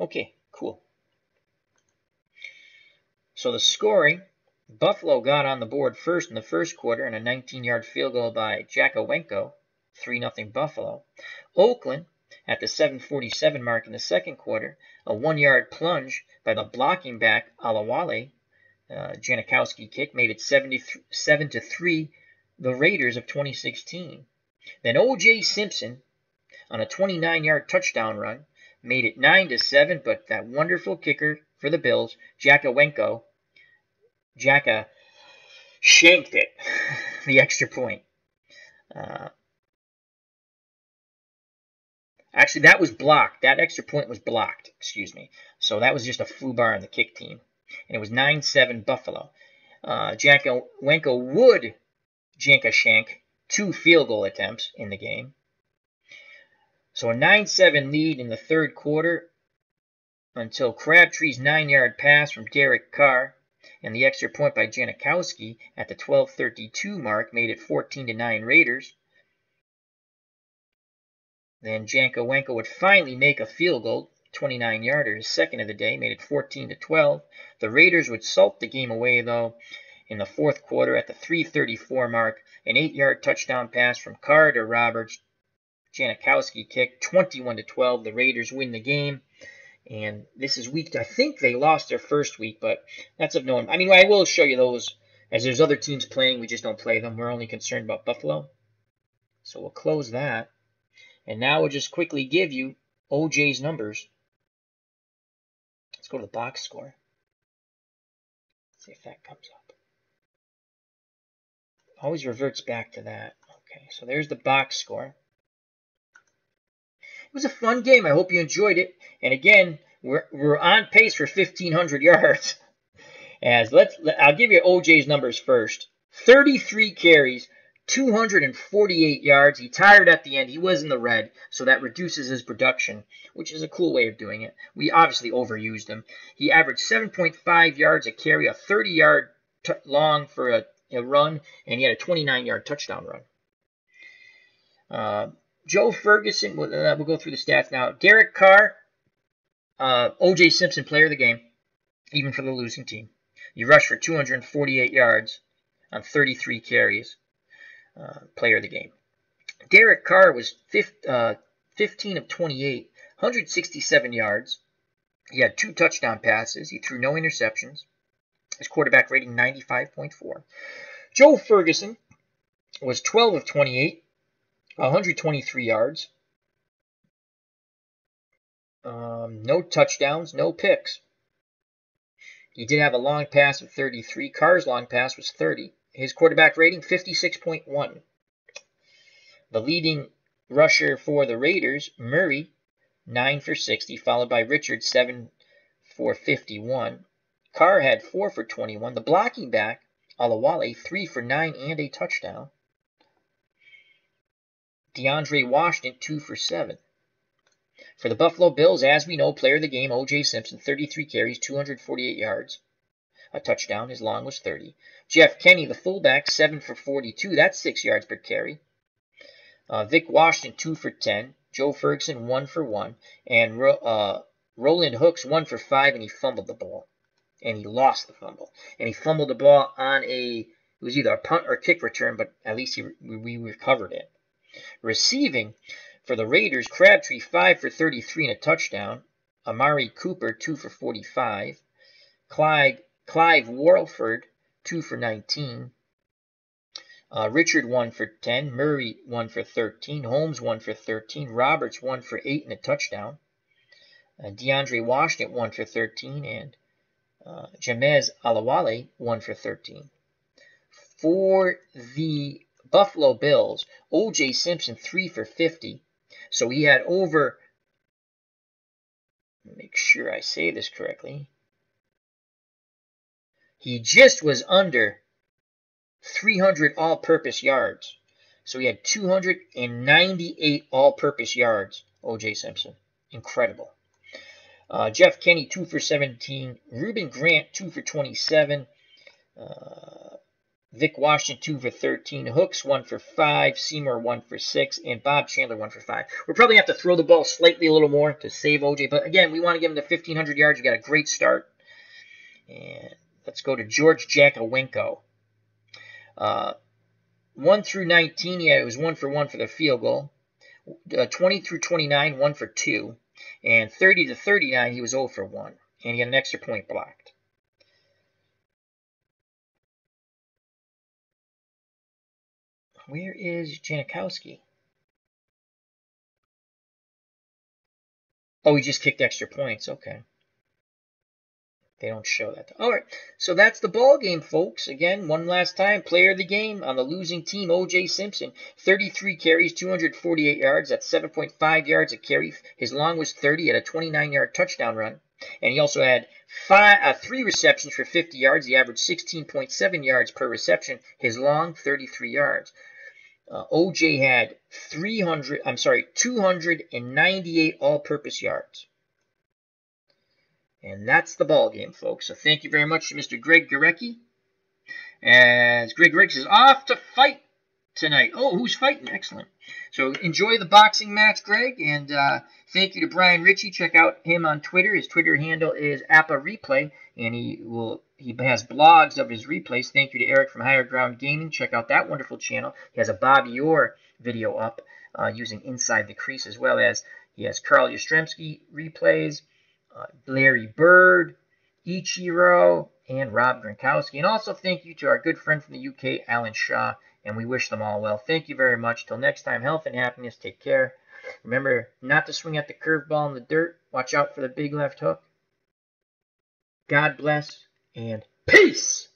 Okay, cool. So the scoring, Buffalo got on the board first in the first quarter and a 19-yard field goal by Jakowenko, 3-0 Buffalo. Oakland, at the 7:47 mark in the second quarter, a 1-yard plunge by the blocking back Alawale, Janikowski kick, made it 7-3, the Raiders of 2016. Then OJ Simpson, on a 29-yard touchdown run, made it 9-7, but that wonderful kicker for the Bills, Jakowenko, shanked it, the extra point. Actually, that was blocked. That extra point was blocked, excuse me. So that was just a foobar on the kick team. And it was 9-7 Buffalo. Jakowenko would shank 2 field goal attempts in the game. So a 9-7 lead in the third quarter until Crabtree's 9-yard pass from Derek Carr and the extra point by Janikowski at the 12:32 mark made it 14-9 Raiders. Then Jakowenko would finally make a field goal, 29-yarder, his second of the day, made it 14-12. The Raiders would salt the game away, though, in the fourth quarter at the 3:34 mark. An 8-yard touchdown pass from Carr to Roberts. Janikowski kicked 21-12. The Raiders win the game. And this is week, I think they lost their first week, but that's of no. I mean, I will show you those as there's other teams playing. We just don't play them. We're only concerned about Buffalo. So we'll close that. And now we'll just quickly give you OJ's numbers. Let's go to the box score. See if that comes up. Always reverts back to that. Okay, so there's the box score. It was a fun game. I hope you enjoyed it. And again, we're on pace for 1,500 yards. I'll give you OJ's numbers first. 33 carries, 248 yards. He tired at the end. He was in the red, so that reduces his production, which is a cool way of doing it. We obviously overused him. He averaged 7.5 yards a carry, a 30-yard long for a run, and he had a 29-yard touchdown run. Joe Ferguson, we'll go through the stats now. Derek Carr, OJ Simpson, player of the game, even for the losing team. He rushed for 248 yards on 33 carries, player of the game. Derek Carr was 15 of 28, 167 yards. He had 2 touchdown passes. He threw no interceptions. His quarterback rating 95.4. Joe Ferguson was 12 of 28. 123 yards. No touchdowns, no picks. He did have a long pass of 33. Carr's long pass was 30. His quarterback rating, 56.1. The leading rusher for the Raiders, Murray, 9 for 60, followed by Richard, 7 for 51. Carr had 4 for 21. The blocking back, Alawale, 3 for 9 and a touchdown. DeAndre Washington, 2 for 7. For the Buffalo Bills, as we know, player of the game, OJ Simpson, 33 carries, 248 yards, a touchdown. His long was 30. Jeff Kenny, the fullback, 7 for 42. That's 6 yards per carry. Vic Washington, 2 for 10. Joe Ferguson, 1 for 1. And Roland Hooks, 1 for 5, and he fumbled the ball. And he lost the fumble. And he fumbled the ball on it was either a punt or kick return, but at least we recovered it. Receiving for the Raiders, Crabtree, 5 for 33 and a touchdown. Amari Cooper, 2 for 45. Clive Warford, 2 for 19. Richard, 1 for 10. Murray, 1 for 13. Holmes, 1 for 13. Roberts, 1 for 8 and a touchdown. DeAndre Washington, 1 for 13. And Jamez Alawale, 1 for 13. For the Buffalo Bills, OJ Simpson, 3 for 50. So he had over, make sure I say this correctly, he just was under 300 all-purpose yards. So he had 298 all-purpose yards, OJ Simpson. Incredible. Jeff Kenny, 2 for 17. Reuben Grant, 2 for 27. Vic Washington, 2 for 13. Hooks, 1 for 5. Seymour, 1 for 6. And Bob Chandler, 1 for 5. We'll probably have to throw the ball slightly a little more to save OJ. But again, we want to give him to 1,500 yards. You got a great start. And let's go to George Jakowenko. 1 through 19, it was 1 for 1 for the field goal. 20 through 29, 1 for 2. And 30 to 39, he was 0 for 1. And he had an extra point blocked. Where is Janikowski? Oh, he just kicked extra points. Okay. They don't show that. All right. So that's the ball game, folks. Again, one last time. Player of the game on the losing team, OJ Simpson. 33 carries, 248 yards. That's 7.5 yards a carry. His long was 30 at a 29-yard touchdown run. And he also had 3 receptions for 50 yards. He averaged 16.7 yards per reception. His long, 33 yards. OJ had 298 all-purpose yards. And that's the ball game, folks. So thank you very much to Mr. Greg Gurecki. As Greg Riggs is off to fight tonight. Oh, who's fighting? Excellent. So enjoy the boxing match, Greg, and thank you to Brian Ritchie. Check out him on Twitter. His Twitter handle is AppaReplay, and he has blogs of his replays. Thank you to Eric from Higher Ground Gaming. Check out that wonderful channel. He has a Bobby Orr video up using Inside the Crease, as well as he has Carl Yastrzemski replays, Larry Bird, Ichiro, and Rob Gronkowski. And also thank you to our good friend from the UK, Alan Shaw, and we wish them all well. Thank you very much. Till next time, health and happiness. Take care. Remember not to swing at the curveball in the dirt. Watch out for the big left hook. God bless, and peace!